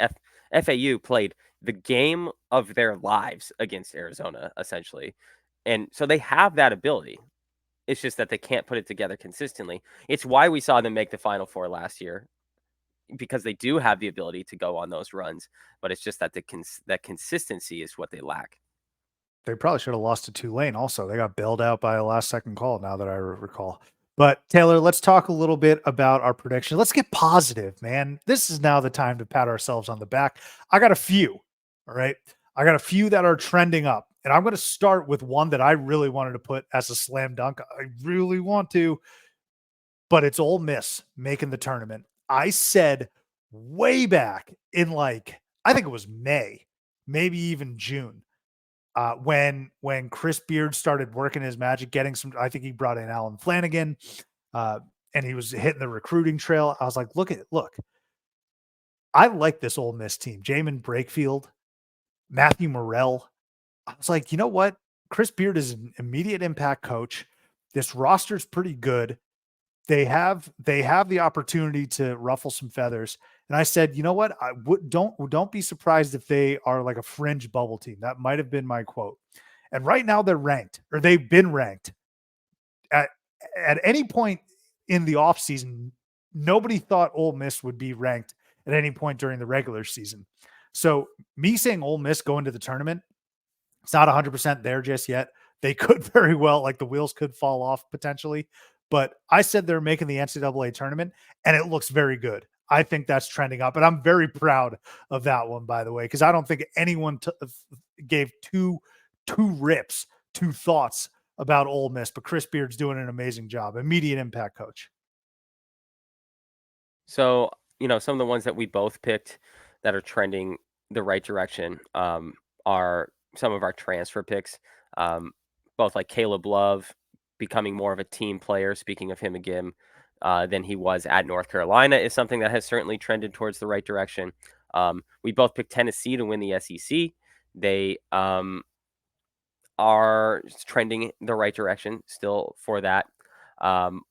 FAU played the game of their lives against Arizona, essentially. And so they have that ability. It's just that they can't put it together consistently. It's why we saw them make the Final Four last year, because they do have the ability to go on those runs. But it's just that that consistency is what they lack. They probably should have lost to Tulane also. They got bailed out by a last second call, now that I recall. But Taylor, let's talk a little bit about our prediction. Let's get positive, man. This is now the time to pat ourselves on the back. I got a few, all right? I got a few that are trending up. And I'm going to start with one that I really wanted to put as a slam dunk. I really want to, but it's Ole Miss making the tournament. I said way back in, like, I think it was May, maybe even June, when Chris Beard started working his magic, getting some. I think he brought in Alan Flanagan, and he was hitting the recruiting trail. I was like, look, I like this Ole Miss team. Jamin Brakefield, Matthew Morrell. I was like, you know what? Chris Beard is an immediate impact coach. This roster's pretty good. They have the opportunity to ruffle some feathers. And I said, you know what? Don't be surprised if they are like a fringe bubble team. That might have been my quote. And right now they're ranked, or they've been ranked. At any point in the offseason, nobody thought Ole Miss would be ranked at any point during the regular season. So me saying Ole Miss going to the tournament, it's not 100% there just yet. they could very well, like the wheels could fall off potentially. But I said they're making the NCAA tournament, and it looks very good. I think that's trending up, and I'm very proud of that one, by the way, because I don't think anyone gave two rips, two thoughts about Ole Miss, but Chris Beard's doing an amazing job. Immediate impact coach. So, some of the ones that we both picked that are trending the right direction are some of our transfer picks. Both like Caleb Love becoming more of a team player, speaking of him again, than he was at North Carolina is something that has certainly trended towards the right direction. We both picked Tennessee to win the SEC. They are trending the right direction still for that.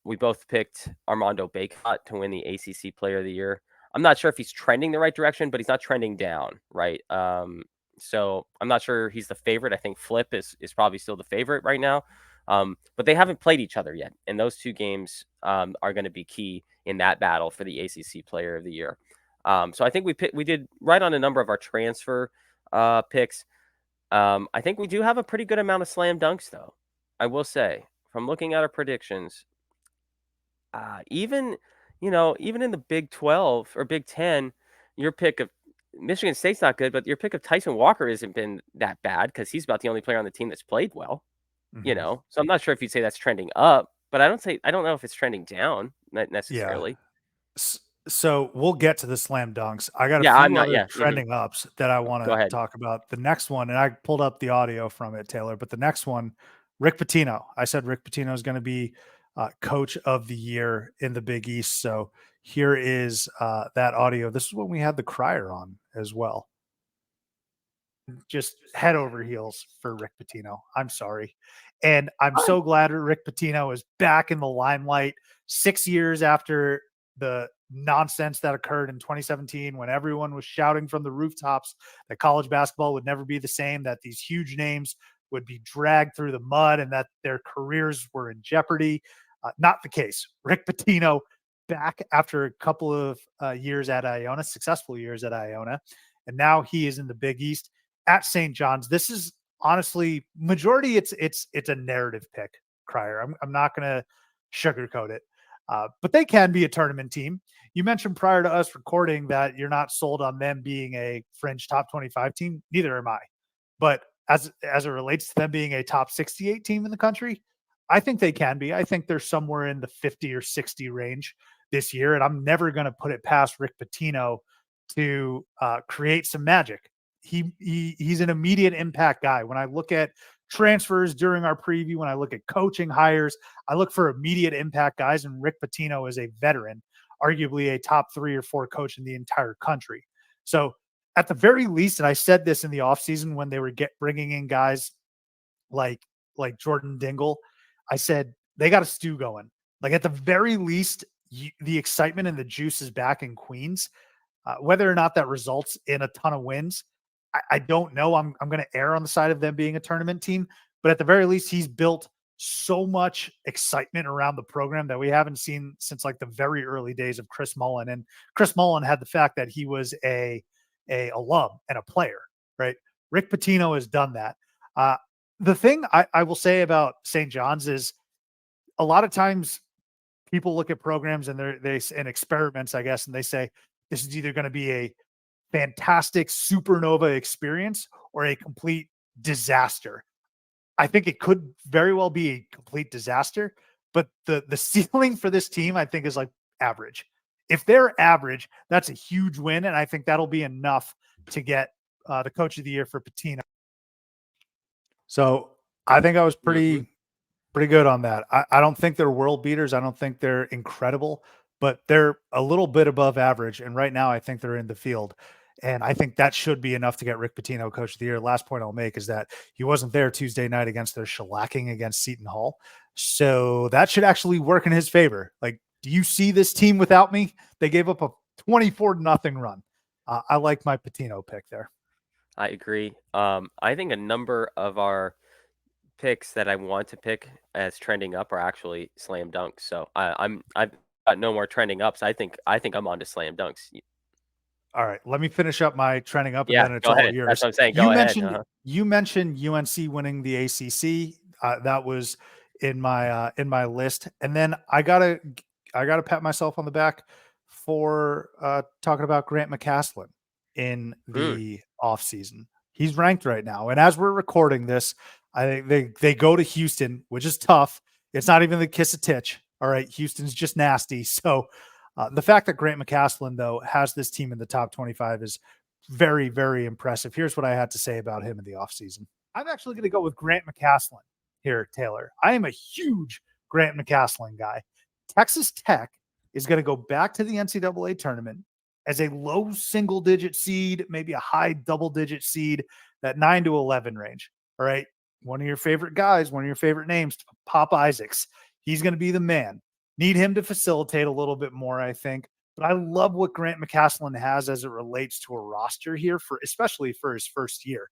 We both picked Armando Bacot to win the ACC Player of the Year. I'm not sure if he's trending the right direction, but he's not trending down, right? So I'm not sure he's the favorite. I think Flip is probably still the favorite right now. But they haven't played each other yet, and those two games are going to be key in that battle for the ACC Player of the Year. So I think we did right on a number of our transfer picks. I think we do have a pretty good amount of slam dunks, though. I will say, from looking at our predictions, even even in the Big 12 or Big 10, your pick of Michigan State's not good, but your pick of Tyson Walker hasn't been that bad because he's about the only player on the team that's played well. Mm-hmm. So I'm not sure if you'd say that's trending up, but I don't know if it's trending down Yeah. necessarily. So we'll get to the slam dunks. I got a Yeah, I'm few not. other Yeah, trending ups that I want go to ahead. talk about. The next one, and I pulled up the audio from it, Taylor, but the next one, Rick Pitino. I said Rick Pitino is going to be coach of the year in the Big East. So here is that audio. This is when we had the crier on as well. Just head over heels for Rick Pitino. I'm sorry. And I'm so glad Rick Pitino is back in the limelight 6 years after the nonsense that occurred in 2017 when everyone was shouting from the rooftops that college basketball would never be the same, that these huge names would be dragged through the mud and that their careers were in jeopardy. Not the case. Rick Pitino back after a couple of years at Iona, successful years at Iona, and now he is in the Big East at St. John's. This is honestly majority. It's a narrative pick, Crier. I'm not going to sugarcoat it, but they can be a tournament team. You mentioned prior to us recording that you're not sold on them being a fringe top 25 team. Neither am I. But as it relates to them being a top 68 team in the country, I think they can be. I think they're somewhere in the 50 or 60 range this year, and I'm never going to put it past Rick Pitino to create some magic. He's an immediate impact guy. When I look at transfers during our preview, when I look at coaching hires, I look for immediate impact guys, and Rick Pitino is a veteran, arguably a top 3 or 4 coach in the entire country. So at the very least, and I said this in the offseason when they were bringing in guys like Jordan Dingle, I said they got a stew going. Like at the very least, the excitement and the juice is back in Queens. Whether or not that results in a ton of wins, I don't know. I'm going to err on the side of them being a tournament team, but at the very least, he's built so much excitement around the program that we haven't seen since like the very early days of Chris Mullen. And Chris Mullen had the fact that he was a alum and a player, right? Rick Pitino has done that. The thing I will say about St. John's is a lot of times people look at programs and and experiments, I guess, and they say this is either going to be a fantastic supernova experience or a complete disaster. I think it could very well be a complete disaster, but the ceiling for this team, I think, is like average. If they're average, that's a huge win, and I think that'll be enough to get the coach of the year for Pitino. So I think I was pretty good on that. I don't think they're world beaters. I don't think they're incredible, but they're a little bit above average. And right now, I think they're in the field. And I think that should be enough to get Rick Pitino coach of the year. Last point I'll make is that he wasn't there Tuesday night against their shellacking against Seton Hall. So that should actually work in his favor. Like, do you see this team without me? They gave up a 24-0 run. I like my Pitino pick there. I agree. I think a number of our picks that I want to pick as trending up are actually slam dunks. So I've got no more trending ups. I think I'm on to slam dunks. All right, let me finish up my trending up, and Yeah, then it's go all ahead. yours. That's what I'm saying. Go ahead. You mentioned UNC winning the ACC. That was in my list. And then I gotta pat myself on the back for talking about Grant McCaslin in Mm, the offseason. He's ranked right now. And as we're recording this, I think they go to Houston, which is tough. It's not even the kiss a titch. All right. Houston's just nasty. So the fact that Grant McCaslin, though, has this team in the top 25 is very, very impressive. Here's what I had to say about him in the offseason. I'm actually going to go with Grant McCaslin here, Taylor. I am a huge Grant McCaslin guy. Texas Tech is going to go back to the NCAA tournament as a low single digit seed, maybe a high double digit seed, that 9 to 11 range. All right. One of your favorite guys, one of your favorite names, Pop Isaacs. He's going to be the man. Need him to facilitate a little bit more, I think. But I love what Grant McCaslin has as it relates to a roster here, for especially for his first year.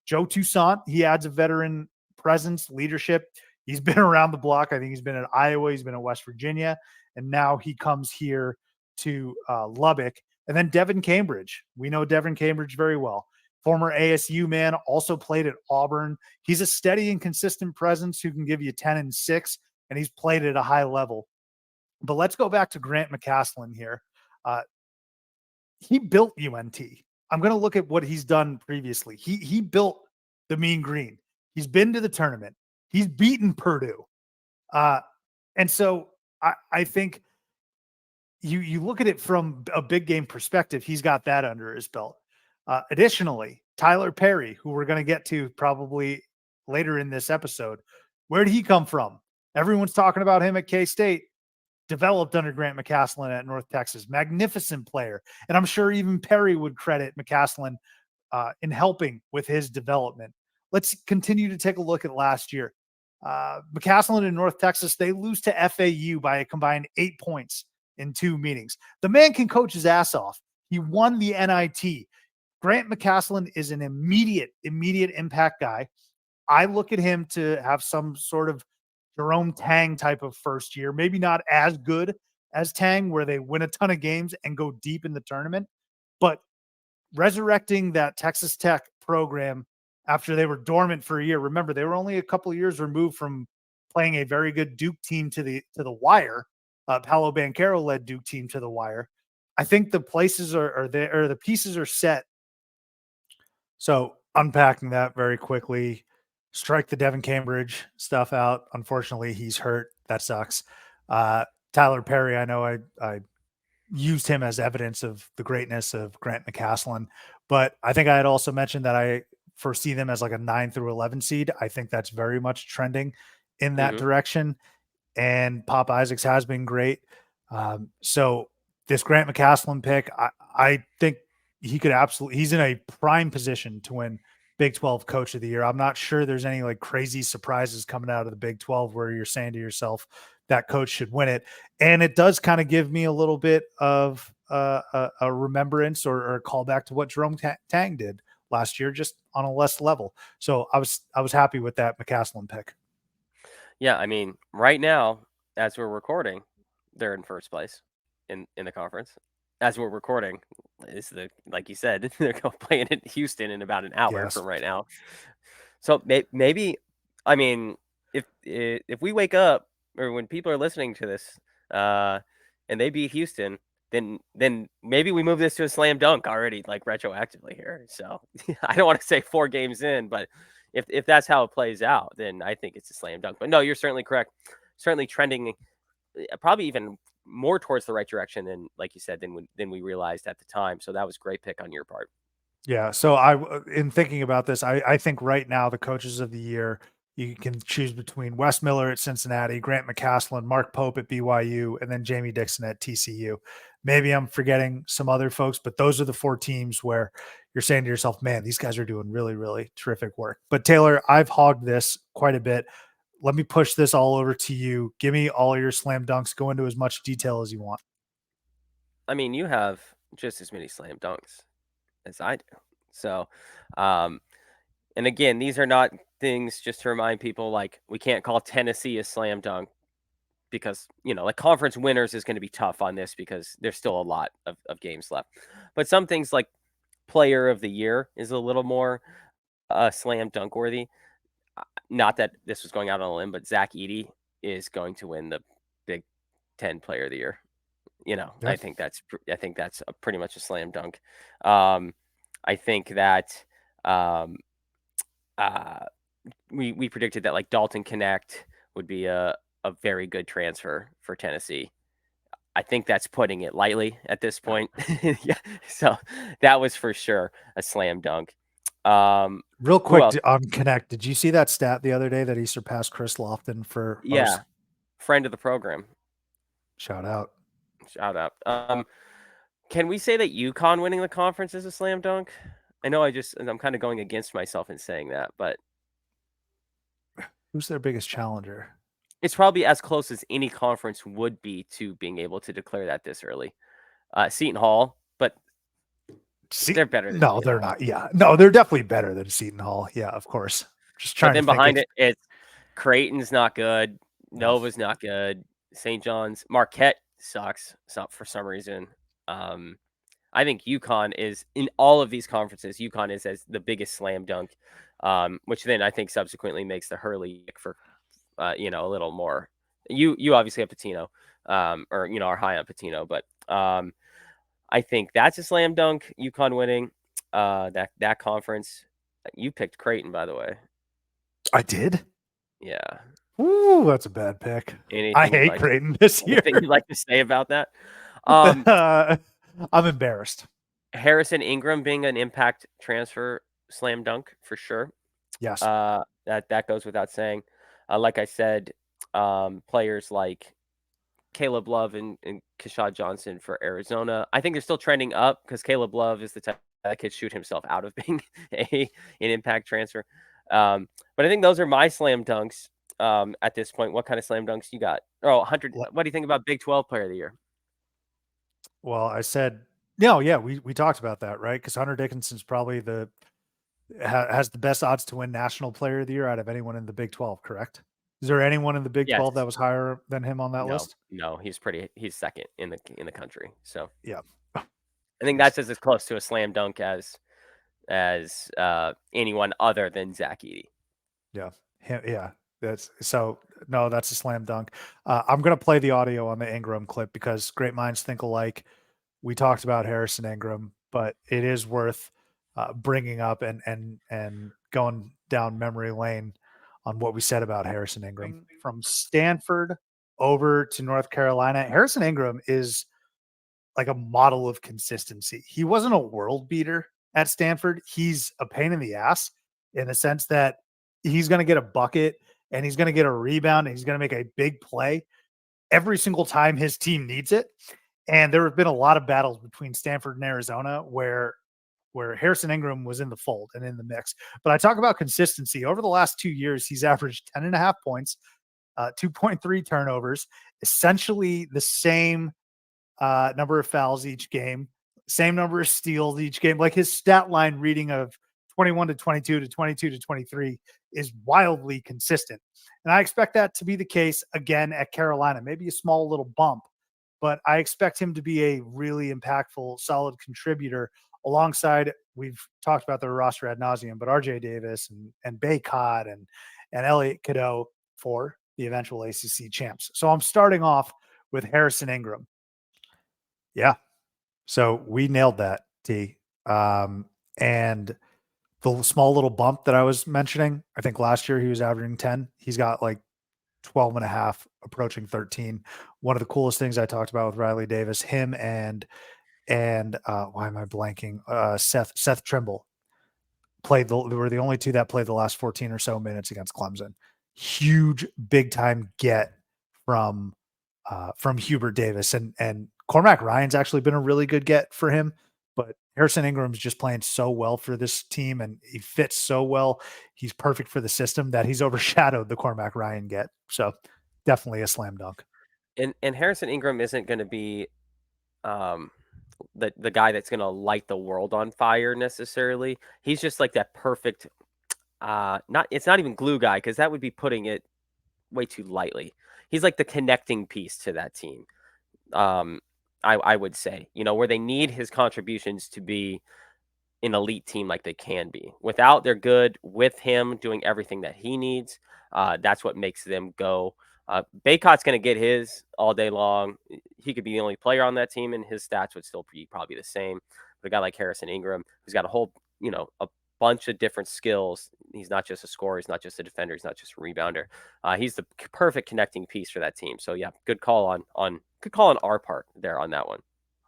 Joe Toussaint, he adds a veteran presence, leadership. He's been around the block. I think he's been at Iowa, he's been at West Virginia, and now he comes here to Lubbock. And then Devin Cambridge. We know Devin Cambridge very well. Former ASU man, also played at Auburn. He's a steady and consistent presence who can give you 10 and 6, and he's played at a high level. But let's go back to Grant McCaslin here. Uh, he built UNT. I'm going to look at what he's done previously. He built the Mean Green. He's been to the tournament. He's beaten Purdue. And so I think you look at it from a big game perspective, he's got that under his belt. Additionally, Tyler Perry, who we're going to get to probably later in this episode, where did he come from? Everyone's talking about him at K-State. Developed under Grant McCaslin at North Texas. Magnificent player. And I'm sure even Perry would credit McCaslin in helping with his development. Let's continue to take a look at last year. McCaslin in North Texas, they lose to FAU by a combined 8 points in 2 meetings. The man can coach his ass off. He won the NIT. Grant McCaslin is an immediate impact guy. I look at him to have some sort of Jerome Tang type of first year, maybe not as good as Tang, where they win a ton of games and go deep in the tournament, but resurrecting that Texas Tech program after they were dormant for a year. Remember, they were only a couple of years removed from playing a very good Duke team to the wire. Paolo Banchero led Duke team to the wire. I think the places are there, or the pieces are set. So unpacking that very quickly, strike the Devin Cambridge stuff out. Unfortunately, he's hurt. That sucks. Tyler Perry, I know I used him as evidence of the greatness of Grant McCaslin, but I think I had also mentioned that I foresee them as like a 9 through 11 seed. I think that's very much trending in that direction. And Pop Isaacs has been great. So this Grant McCaslin pick, I think he could absolutely, he's in a prime position to win Big 12 Coach of the Year. I'm not sure there's any like crazy surprises coming out of the Big 12 where you're saying to yourself that coach should win it. And it does kind of give me a little bit of a remembrance or a callback to what Jerome Tang did last year, just on a less level. So I was happy with that McCaslin pick. Yeah, I mean, right now, as we're recording, they're in first place in the conference. As we're recording, is the like you said, they're going playing in Houston in about an hour Yes. from right now. So maybe, I mean, if we wake up or when people are listening to this, and they beat Houston, then maybe we move this to a slam dunk already, like retroactively here. So I don't want to say 4 games in, but if that's how it plays out, then I think it's a slam dunk. But no, you're certainly correct. Certainly trending, probably even more towards the right direction than, like you said, than we realized at the time. So that was a great pick on your part. Yeah. So in thinking about this, I think right now the coaches of the year, you can choose between Wes Miller at Cincinnati, Grant McCaslin, Mark Pope at BYU, and then Jamie Dixon at TCU. Maybe I'm forgetting some other folks, but those are the 4 teams where you're saying to yourself, man, these guys are doing really, really terrific work. But Taylor, I've hogged this quite a bit. Let me push this all over to you. Give me all your slam dunks. Go into as much detail as you want. I mean, you have just as many slam dunks as I do. So, um, and again, these are not things, just to remind people, like we can't call Tennessee a slam dunk because, like conference winners is going to be tough on this because there's still a lot of games left. But some things like player of the year is a little more slam dunk worthy. not that this was going out on a limb, but Zach Edey is going to win the Big Ten Player of the Year. Yeah. I think that's pretty much a slam dunk. I think that we predicted that like Dalton Connect would be a very good transfer for Tennessee. I think that's putting it lightly at this point. Yeah. So that was for sure a slam dunk. Real Who quick else? on Connect, did you see that stat the other day that he surpassed Chris Lofton for Yeah, most? friend of the program. Shout out. Shout out. Can we say that UConn winning the conference is a slam dunk? I know I'm kind of going against myself in saying that, but Who's their biggest challenger? it's probably as close as any conference would be to being able to declare that this early. Seton Hall, but they're better than No, Seton they're Hall. not. Yeah. No, they're definitely better than Seton Hall. Yeah, of course. Just But trying to then think behind if it, it's Creighton's not good. no. Nova's not good. St. John's. Marquette sucks for some reason. I think UConn is in all of these conferences. UConn is as the biggest slam dunk, which then I think subsequently makes the Hurley for, a little more. You obviously have Patino, or are high on Patino, but I think that's a slam dunk. UConn winning that conference. You picked Creighton, by the way. I did. Yeah. Ooh, that's a bad pick. I Anything you'd hate like? Creighton this year. Anything you'd like to say about that? I'm embarrassed. Harrison Ingram being an impact transfer slam dunk for sure. Yes. That goes without saying. Like I said, players like Caleb Love and Keshad Johnson for Arizona. I think they're still trending up because Caleb Love is the type that could shoot himself out of being an impact transfer. But I think those are my slam dunks at this point. What kind of slam dunks you got? Oh, Hunter, what do you think about Big 12 Player of the Year? Well, I said, no, yeah, we talked about that, right? Because Hunter Dickinson's probably has the best odds to win National Player of the Year out of anyone in the Big 12, correct? Is there anyone in the Big 12 Yes. that was higher than him on that list? No, he's second in the country. So Yeah. I think that's as close to a slam dunk as anyone other than Zach Edey. Yeah. Yeah. That's so no, that's a slam dunk. I'm gonna play the audio on the Ingram clip because great minds think alike. We talked about Harrison Ingram, but it is worth bringing up and going down memory lane on what we said about Harrison Ingram from Stanford over to North Carolina. Harrison Ingram is like a model of consistency. He wasn't a world beater at Stanford. He's a pain in the ass in the sense that he's going to get a bucket and he's going to get a rebound and he's going to make a big play every single time his team needs it. And there have been a lot of battles between Stanford and Arizona where Harrison Ingram was in the fold and in the mix. But I talk about consistency. Over the last 2 years, he's averaged 10.5 points, 2.3 turnovers, essentially the same number of fouls each game, same number of steals each game. Like his stat line reading of 21 to 22 to 22 to 23 is wildly consistent. And I expect that to be the case again at Carolina, maybe a small little bump, but I expect him to be a really impactful, solid contributor alongside, we've talked about the roster ad nauseum, but RJ Davis and Baycott and Elliot Cadeau for the eventual ACC champs. So I'm starting off with Harrison Ingram. Yeah. So we nailed that, T. And the small little bump that I was mentioning, I think last year he was averaging 10. He's got like 12 and a half, approaching 13. One of the coolest things I talked about with Riley Davis, him and why am I blanking? Seth Trimble were the only two that played the last 14 or so minutes against Clemson. Huge, big time get from Hubert Davis and Cormac Ryan's actually been a really good get for him. But Harrison Ingram's just playing so well for this team and he fits so well. He's perfect for the system that he's overshadowed the Cormac Ryan get. So definitely a slam dunk. And Harrison Ingram isn't going to be the guy that's going to light the world on fire necessarily. He's just like that perfect it's not even glue guy because that would be putting it way too lightly. He's like the connecting piece to that team. I would say, where they need his contributions to be an elite team like they can be. Without, they're good. With him doing everything that he needs, that's what makes them go. Baycott's going to get his all day long. He could be the only player on that team, and his stats would still be probably the same. But a guy like Harrison Ingram, who's got a whole, a bunch of different skills. He's not just a scorer. He's not just a defender. He's not just a rebounder. He's the perfect connecting piece for that team. So yeah, good call on our part there on that one.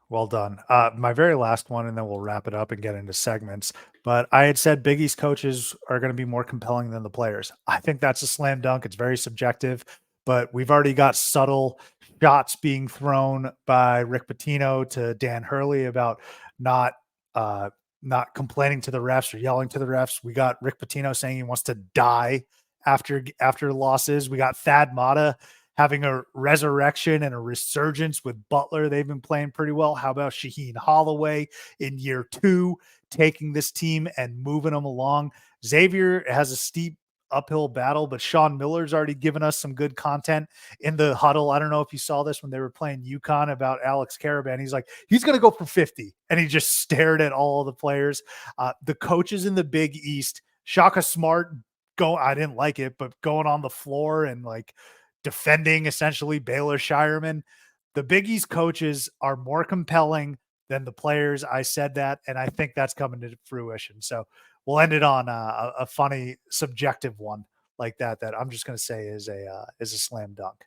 Well done. My very last one, and then we'll wrap it up and get into segments. But I had said Big East coaches are going to be more compelling than the players. I think that's a slam dunk. It's very subjective, but we've already got subtle shots being thrown by Rick Pitino to Dan Hurley about not uh, not complaining to the refs or yelling to the refs. We got Rick Pitino saying he wants to die after losses. We got Thad Matta having a resurrection and a resurgence with Butler. They've been playing pretty well. How about Shaheen Holloway in year 2, taking this team and moving them along? Xavier has a steep uphill battle, but Sean Miller's already given us some good content in the huddle. I don't know if you saw this when they were playing UConn about Alex Caravan. He's like, he's going to go for 50. And he just stared at all of the players. The coaches in the Big East, Shaka Smart, I didn't like it, but going on the floor and like defending essentially Baylor Shireman. The Big East coaches are more compelling than the players. I said that, and I think that's coming to fruition. So we'll end it on a funny subjective one like that I'm just going to say is a slam dunk.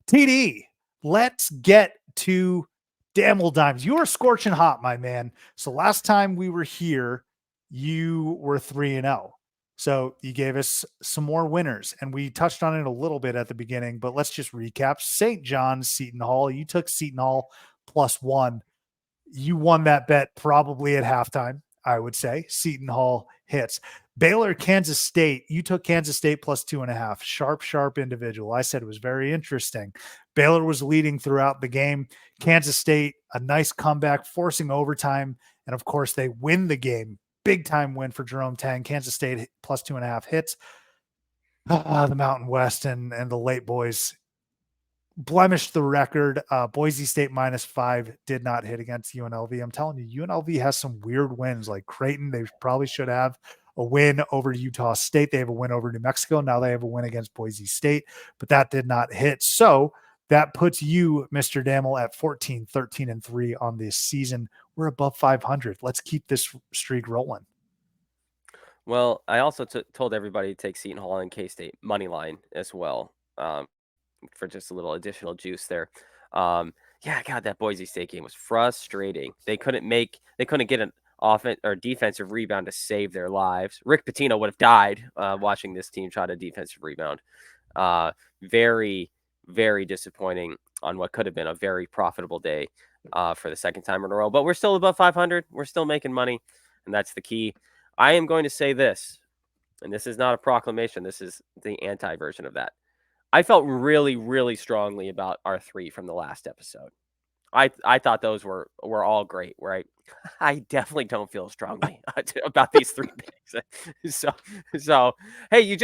TD, let's get to Damel Dimes. You are scorching hot, my man. So last time we were here, you were 3-0. So you gave us some more winners, and we touched on it a little bit at the beginning, but let's just recap. St. John's, Seton Hall. You took Seton Hall +1. You won that bet probably at halftime, I would say. Seton Hall hits. Baylor, Kansas State. You took Kansas State +2.5. Sharp individual. I said it was very interesting. Baylor was leading throughout the game. Kansas State, a nice comeback, forcing overtime. And of course, they win the game. Big time win for Jerome Tang. Kansas State +2.5 hits. The Mountain West and the late boys blemished the record. Boise State -5 did not hit against UNLV. I'm telling you, UNLV has some weird wins. Like Creighton, they probably should have a win over Utah State. They have a win over New Mexico. Now they have a win against Boise State, but that did not hit. So that puts you, Mr. Damel, at 14, 13-3 on this season. We're above 500. Let's keep this streak rolling. Well, I also told everybody to take Seton Hall and K-State money line as well, for just a little additional juice there. Yeah, God, that Boise State game was frustrating. They couldn't get an offense or defensive rebound to save their lives. Rick Pitino would have died watching this team try to defensive rebound. Very, very disappointing on what could have been a very profitable day for the second time in a row. But we're still above 500. We're still making money, and that's the key. I am going to say this, and this is not a proclamation. This is the anti-version of that. I felt really, really strongly about our 3 from the last episode. I thought those were all great, right? I definitely don't feel strongly about these 3 picks. So hey,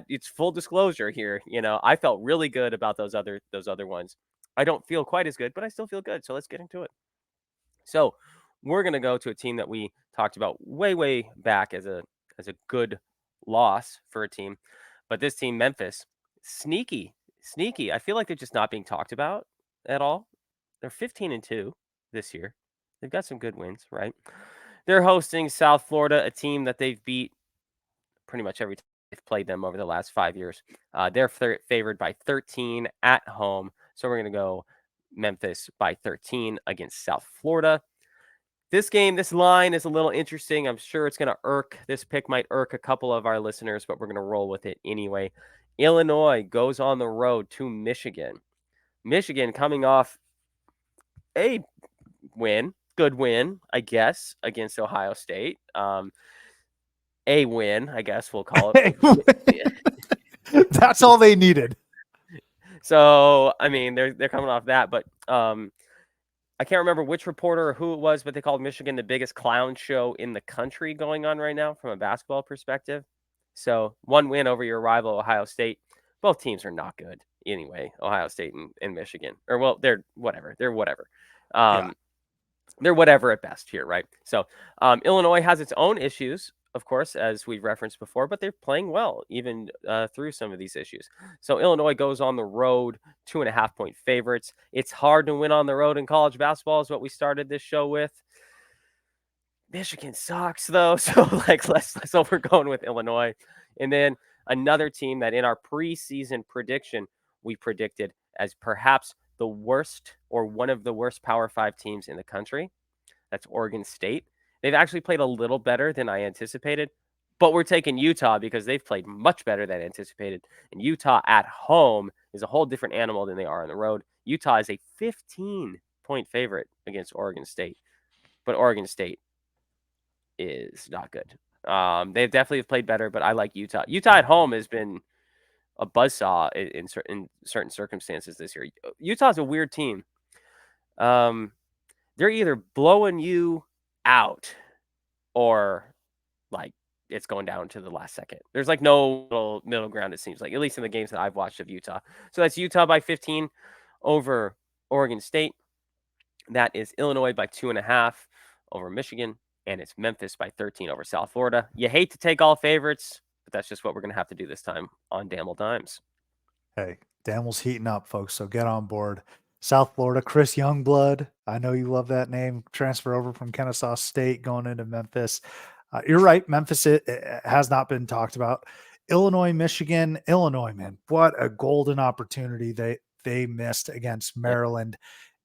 it's full disclosure here. I felt really good about those other ones. I don't feel quite as good, but I still feel good. So let's get into it. So we're going to go to a team that we talked about way back as a good loss for a team. But this team, Memphis, sneaky. I feel like they're just not being talked about at all. They're 15-2 this year. They've got some good wins, right? They're hosting South Florida, a team that they've beat pretty much every time they've played them over the last 5 years. They're favored by 13 at home. So we're going to go Memphis by 13 against South Florida. This line is a little interesting. I'm sure it's going to irk. This pick might irk a couple of our listeners, but we're going to roll with it anyway. Illinois goes on the road to Michigan. Michigan coming off a good win, I guess, against Ohio State. A win, I guess we'll call it. That's all they needed. So, I mean, they're coming off that, but I can't remember which reporter or who it was, but they called Michigan the biggest clown show in the country going on right now from a basketball perspective. So 1 win over your rival, Ohio State. Both teams are not good anyway, Ohio State and Michigan. Or, well, they're whatever. Yeah. they're whatever at best here, right? So Illinois has its own issues, of course, as we've referenced before, but they're playing well even through some of these issues. So Illinois goes on the road, 2.5-point favorites. It's hard to win on the road in college basketball, is what we started this show with. Michigan sucks though, so so we're going with Illinois. And then another team that in our preseason prediction we predicted as perhaps the worst or one of the worst Power 5 teams in the country. That's Oregon State. They've actually played a little better than I anticipated, but we're taking Utah because they've played much better than anticipated. And Utah at home is a whole different animal than they are on the road. Utah is a 15-point favorite against Oregon State, but Oregon State is not good. They've definitely played better, but I like Utah. Utah at home has been a buzzsaw in certain circumstances this year. Utah's a weird team. They're either blowing you out or like it's going down to the last second. There's like no middle ground, it seems like, at least in the games that I've watched of Utah. So that's Utah by 15 over Oregon State. That is Illinois by 2.5 over Michigan. And it's Memphis by 13 over South Florida. You hate to take all favorites, but that's just what we're going to have to do this time on Damel Dimes. Hey, Damel's heating up, folks, so get on board. South Florida, Chris Youngblood. I know you love that name. Transfer over from Kennesaw State going into Memphis. You're right. Memphis it has not been talked about. Illinois, Michigan, Illinois, man, what a golden opportunity they missed against Maryland.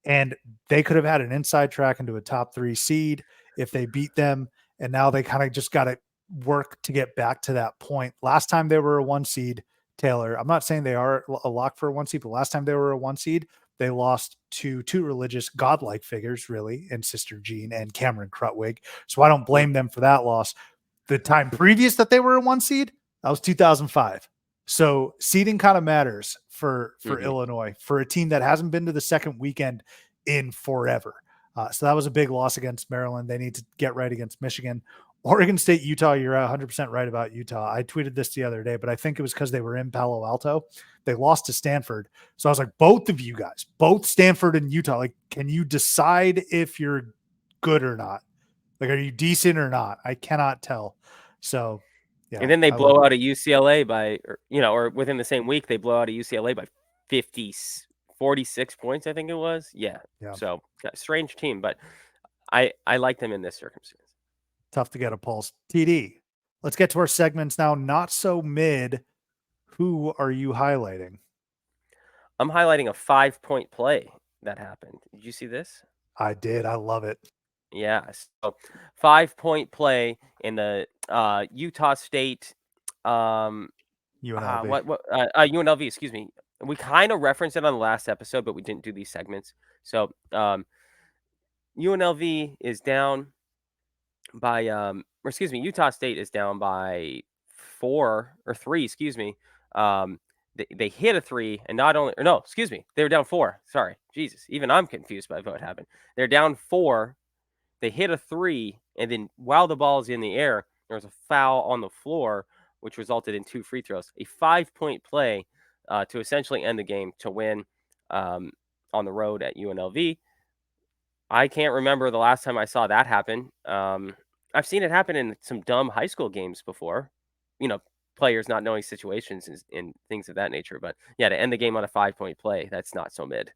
And they could have had an inside track into a top 3 seed if they beat them. And now they kind of just got to work to get back to that point. Last time they were a 1 seed, Taylor, I'm not saying they are a lock for a 1 seed, but last time they were a 1 seed, they lost to 2 religious godlike figures, really, and Sister Jean and Cameron Crutwig. So I don't blame them for that loss. The time previous that they were a 1 seed, that was 2005. So seeding kind of matters for Illinois, for a team that hasn't been to the second weekend in forever. So that was a big loss against Maryland. They need to get right against Michigan. Oregon State, Utah, you're 100% right about Utah. I tweeted this the other day, but I think it was because they were in Palo Alto. They lost to Stanford. So I was like, both of you guys, both Stanford and Utah, like, can you decide if you're good or not? Like, are you decent or not? I cannot tell. So, yeah. And then they blow out a UCLA by, or within the same week, they blow out a UCLA by 46 points, I think it was. Yeah. So, strange team, but I like them in this circumstance. Tough to get a pulse. TD, let's get to our segments now. Not so mid. Who are you highlighting? I'm highlighting a 5-point play that happened. Did you see this? I did. I love it. Yeah. So 5-point play in the Utah State UNLV. UNLV, excuse me. We kind of referenced it on the last episode, but we didn't do these segments. So UNLV is down by Utah State is down by 4 or 3, excuse me. They hit a 3 and they were down 4. Sorry. Jesus. Even I'm confused by what happened. They're down 4. They hit a 3, and then while the ball is in the air, there was a foul on the floor, which resulted in 2 free throws. A 5-point play to essentially end the game to win on the road at UNLV. I can't remember the last time I saw that happen. I've seen it happen in some dumb high school games before, players not knowing situations and things of that nature. But yeah, to end the game on a 5-point play, that's not so mid.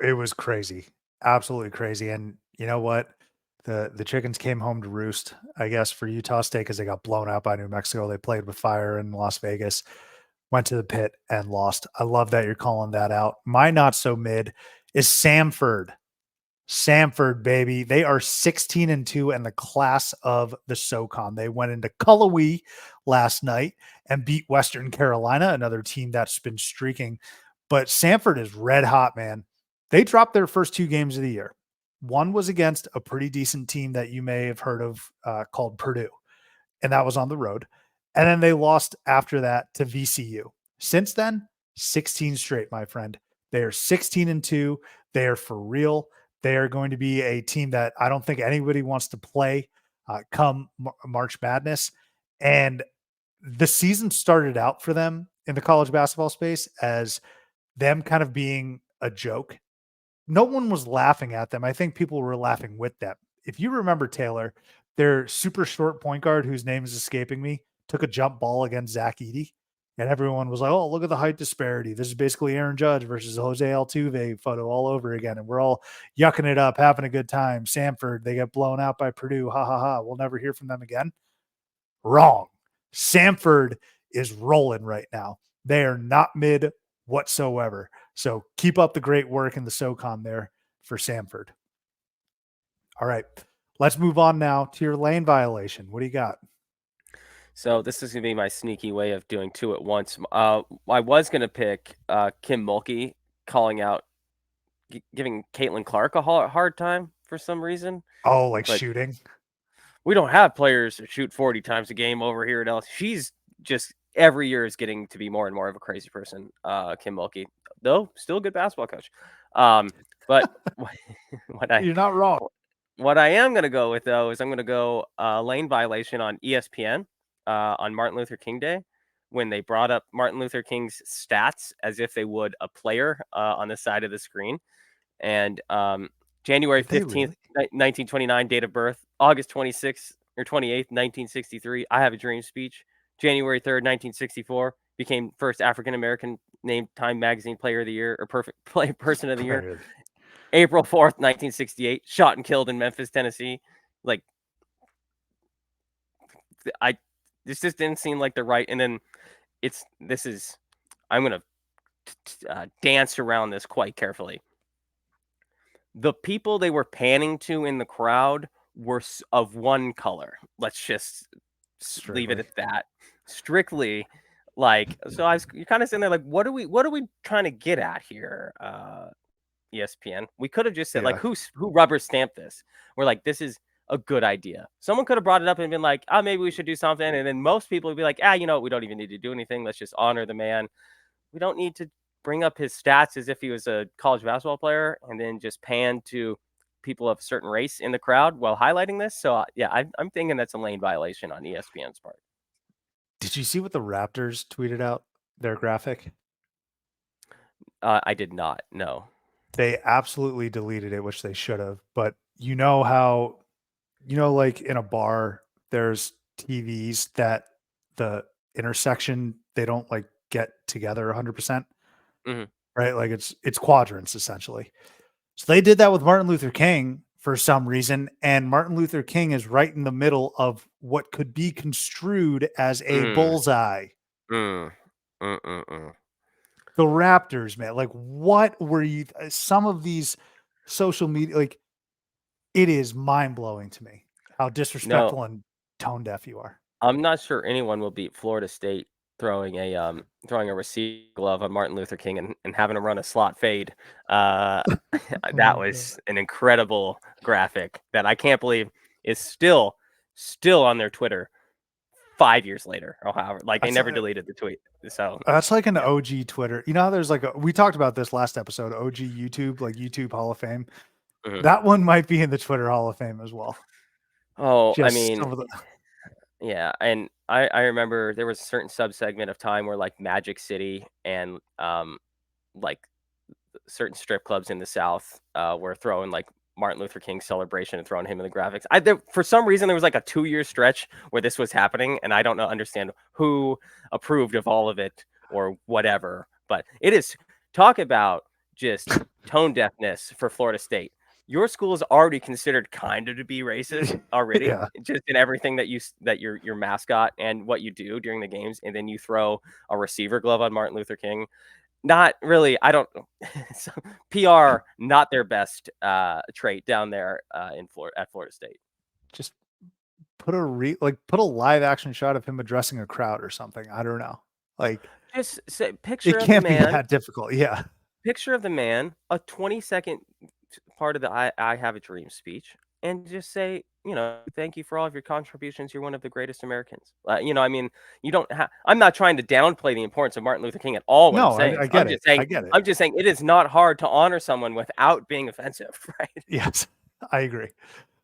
It was crazy. Absolutely crazy. And you know what? The chickens came home to roost, I guess, for Utah State because they got blown out by New Mexico. They played with fire in Las Vegas, went to the pit and lost. I love that you're calling that out. My not so mid is Samford. Samford, baby. They are 16-2 in the class of the SoCon. They went into Cullowhee last night and beat Western Carolina, another team that's been streaking. But Samford is red hot, man. They dropped their first 2 games of the year. One was against a pretty decent team that you may have heard of called Purdue, and that was on the road. And then they lost after that to VCU. Since then, 16 straight, my friend. They are 16-2. They are for real. They are going to be a team that I don't think anybody wants to play come March Madness. And the season started out for them in the college basketball space as them kind of being a joke no one was laughing at them. I think people were laughing with them. If you remember, Taylor, their super short point guard, whose name is escaping me, took a jump ball against Zach Edey. And everyone was like, oh, look at the height disparity. This is basically Aaron Judge versus Jose Altuve photo all over again. And we're all yucking it up, having a good time. Samford, they get blown out by Purdue. Ha ha ha. We'll never hear from them again. Wrong. Samford is rolling right now. They are not mid whatsoever. So keep up the great work in the SoCon there for Samford. All right. Let's move on now to your lane violation. What do you got? So this is going to be my sneaky way of doing two at once. I was going to pick Kim Mulkey calling out, giving Caitlin Clark a hard time for some reason. Oh, like But shooting? we don't have players that shoot 40 times a game over here at LSU. She's just every year is getting to be more and more of a crazy person, Kim Mulkey, though still a good basketball coach. But You're not wrong. what I am going to go with, though, is I'm going to go lane violation on ESPN on Martin Luther King Day when they brought up Martin Luther King's stats as if they would a player on the side of the screen. And January 15th, 1929, date of birth, August 26th or 28th, 1963, I Have a Dream speech. January 3rd, 1964, became first African-American named Time Magazine Player of the Year or Perfect Play Person of the Year. April 4th, 1968, shot and killed in Memphis, Tennessee. Like, this just didn't seem like the right. And then I'm going to dance around this quite carefully. The people they were panning to in the crowd were of one color. Let's just leave it at that. Strictly, like, so you're kind of sitting there like, what are we trying to get at here? ESPN. We could have just said like, who rubber stamped this? We're like, this is a good idea. Someone could have brought it up and been like, oh, maybe we should do something. And then most people would be like, you know, we don't even need to do anything. Let's just honor the man. We don't need to bring up his stats as if he was a college basketball player and then just pan to people of a certain race in the crowd while highlighting this. So yeah, I'm thinking that's a lane violation on ESPN's part. Did you see what the Raptors tweeted out, their graphic? I did not. No. They absolutely deleted it, which they should have. But you know how, like in a bar, there's TVs that the intersection, they don't like get together 100%, right? Like it's quadrants essentially. So they did that with Martin Luther King for some reason. And Martin Luther King is right in the middle of what could be construed as a bullseye. The Raptors, man, like what were you, some of these social media, like it is mind blowing to me how disrespectful and tone deaf you are. I'm not sure anyone will beat Florida State throwing a receiver glove on Martin Luther King and having him run a slot fade. That was an incredible graphic that I can't believe is still on their Twitter 5 years later or however. Like they never deleted the tweet. So that's like an OG Twitter. You know how there's like we talked about this last episode, OG YouTube, like YouTube Hall of Fame. That one might be in the Twitter Hall of Fame as well. Oh, I mean, yeah, and I remember there was a certain subsegment of time where like Magic City and like certain strip clubs in the South were throwing like Martin Luther King celebration and throwing him in the graphics. For some reason, there was like a 2-year stretch where this was happening, and I don't understand who approved of all of it or whatever. But it is, talk about just tone deafness for Florida State. Your school is already considered kind of to be racist already, just in everything that your mascot and what you do during the games, and then you throw a receiver glove on Martin Luther King. Not really. I don't. PR not their best trait down there in Florida at Florida State. Just put a live action shot of him addressing a crowd or something. I don't know. Like just say picture. It can't be that difficult. Yeah. Picture of the man, a 20-second part of the I Have a Dream speech, and just say, you know, thank you for all of your contributions. You're one of the greatest Americans. You know, I mean, you don't have, I'm not trying to downplay the importance of Martin Luther King at all. No, I get it. I get it. I'm just saying it is not hard to honor someone without being offensive, right? Yes, I agree.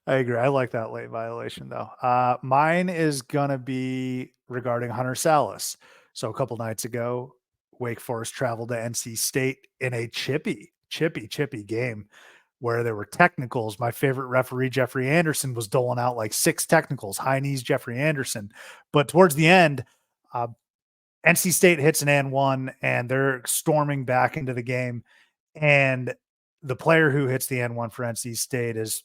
I like that late violation though. Mine is going to be regarding Hunter Salas. So a couple nights ago, Wake Forest traveled to NC State in a chippy chippy game where there were technicals. My favorite referee, Jeffrey Anderson, was doling out like 6 technicals, high knees, Jeffrey Anderson. But towards the end, NC State hits an and one, and they're storming back into the game. And the player who hits the and one for NC State is,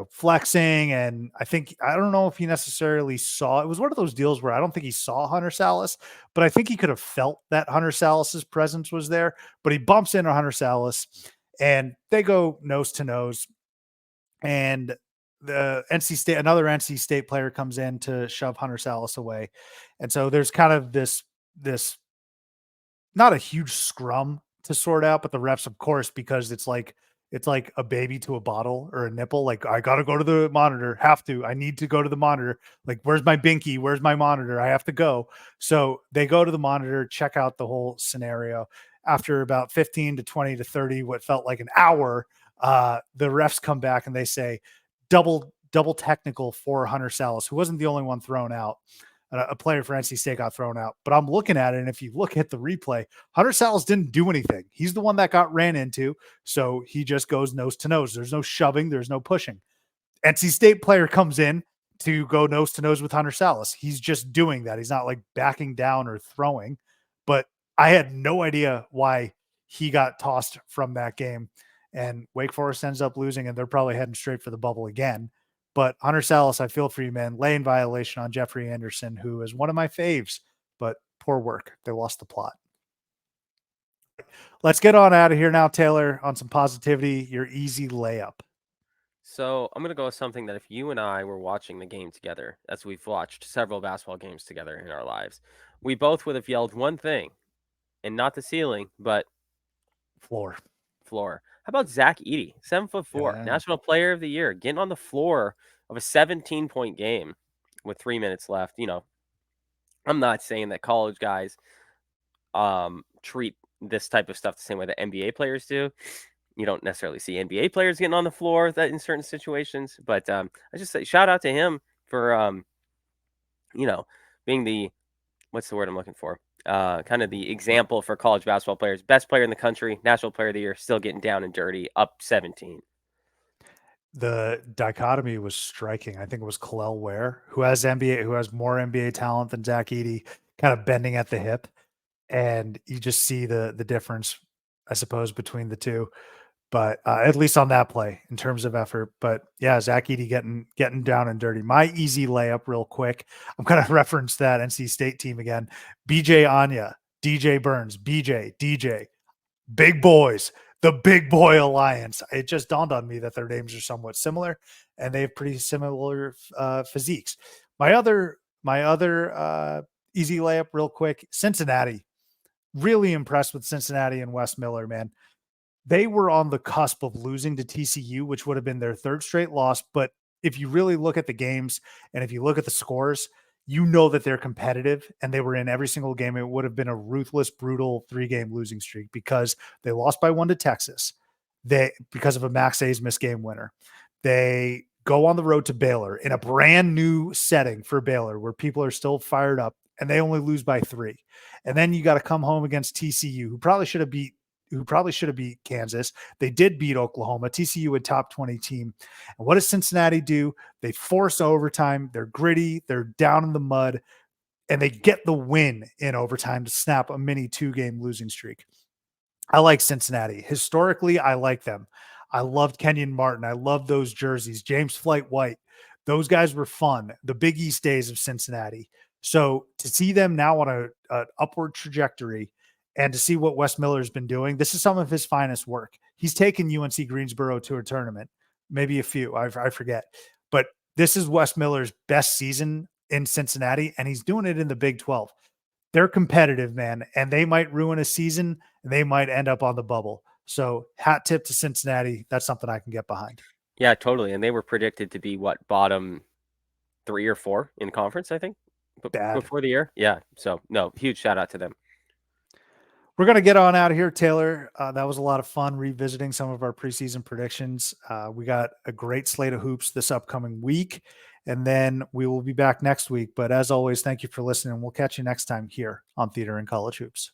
flexing. And I don't know if he necessarily saw, it was one of those deals where I don't think he saw Hunter Salas, but I think he could have felt that Hunter Salas's presence was there. But he bumps into Hunter Salas, and they go nose to nose. And another NC State player comes in to shove Hunter Salas away. And so there's kind of this not a huge scrum to sort out, but the refs, of course, because it's like a baby to a bottle or a nipple. Like, I got to go to the monitor. I need to go to the monitor. Like, where's my binky? Where's my monitor? I have to go. So they go to the monitor, check out the whole scenario. After about 15 to 20 to 30, what felt like an hour, the refs come back and they say double technical for Hunter Salas, who wasn't the only one thrown out. A player for NC State got thrown out. But I'm looking at it, and if you look at the replay, Hunter Salas didn't do anything. He's the one that got ran into, so he just goes nose to nose. There's no shoving. There's no pushing. NC State player comes in to go nose to nose with Hunter Salas. He's just doing that. He's not like backing down or throwing. But I had no idea why he got tossed from that game. And Wake Forest ends up losing, and they're probably heading straight for the bubble again. But Hunter Salas, I feel for you, man. Lane violation on Jeffrey Anderson, who is one of my faves, but poor work. They lost the plot. Let's get on out of here now, Taylor, on some positivity, your easy layup. So I'm going to go with something that if you and I were watching the game together, as we've watched several basketball games together in our lives, we both would have yelled one thing, and not the ceiling, but floor. How about Zach Edey, 7'4", National Player of the Year, getting on the floor of a 17-point game with 3 minutes left? I'm not saying that college guys treat this type of stuff the same way that NBA players do. You don't necessarily see NBA players getting on the floor that in certain situations, but I just say shout out to him for being the, what's the word I'm looking for? Kind of the example for college basketball players. Best player in the country, National Player of the Year, still getting down and dirty, up 17. The dichotomy was striking. I think it was Kalel Ware, who has more NBA talent than Zach Edey, kind of bending at the hip. And you just see the difference, I suppose, between the two. But at least on that play in terms of effort. But yeah, Zach Edey getting down and dirty. My easy layup real quick. I'm going to reference that NC State team again. BJ Anya, DJ Burns, DJ, big boys, the Big Boy Alliance. It just dawned on me that their names are somewhat similar and they have pretty similar physiques. My other easy layup real quick. Cincinnati. Really impressed with Cincinnati and Wes Miller, man. They were on the cusp of losing to TCU, which would have been their 3rd straight loss. But if you really look at the games and if you look at the scores, you know that they're competitive and they were in every single game. It would have been a ruthless, brutal 3-game losing streak because they lost by 1 to Texas. Because of a Max Abmas game winner. They go on the road to Baylor in a brand new setting for Baylor where people are still fired up, and they only lose by 3. And then you got to come home against TCU, who probably should have beat Kansas. They did beat Oklahoma. TCU, a top 20 team. And what does Cincinnati do? They force overtime. They're gritty. They're down in the mud, and they get the win in overtime to snap a mini 2-game losing streak. I like Cincinnati. Historically, I like them. I loved Kenyon Martin. I loved those jerseys. James Flight White. Those guys were fun. The Big East days of Cincinnati. So to see them now on an upward trajectory and to see what Wes Miller's been doing, this is some of his finest work. He's taken UNC Greensboro to a tournament, maybe a few, I forget. But this is Wes Miller's best season in Cincinnati, and he's doing it in the Big 12. They're competitive, man, and they might ruin a season, and they might end up on the bubble. So hat tip to Cincinnati. That's something I can get behind. Yeah, totally. And they were predicted to be bottom 3 or 4 in conference, I think, before the year. Yeah. So no, huge shout out to them. We're going to get on out of here, Taylor. That was a lot of fun revisiting some of our preseason predictions. We got a great slate of hoops this upcoming week, and then we will be back next week. But as always, thank you for listening. We'll catch you next time here on Theater and College Hoops.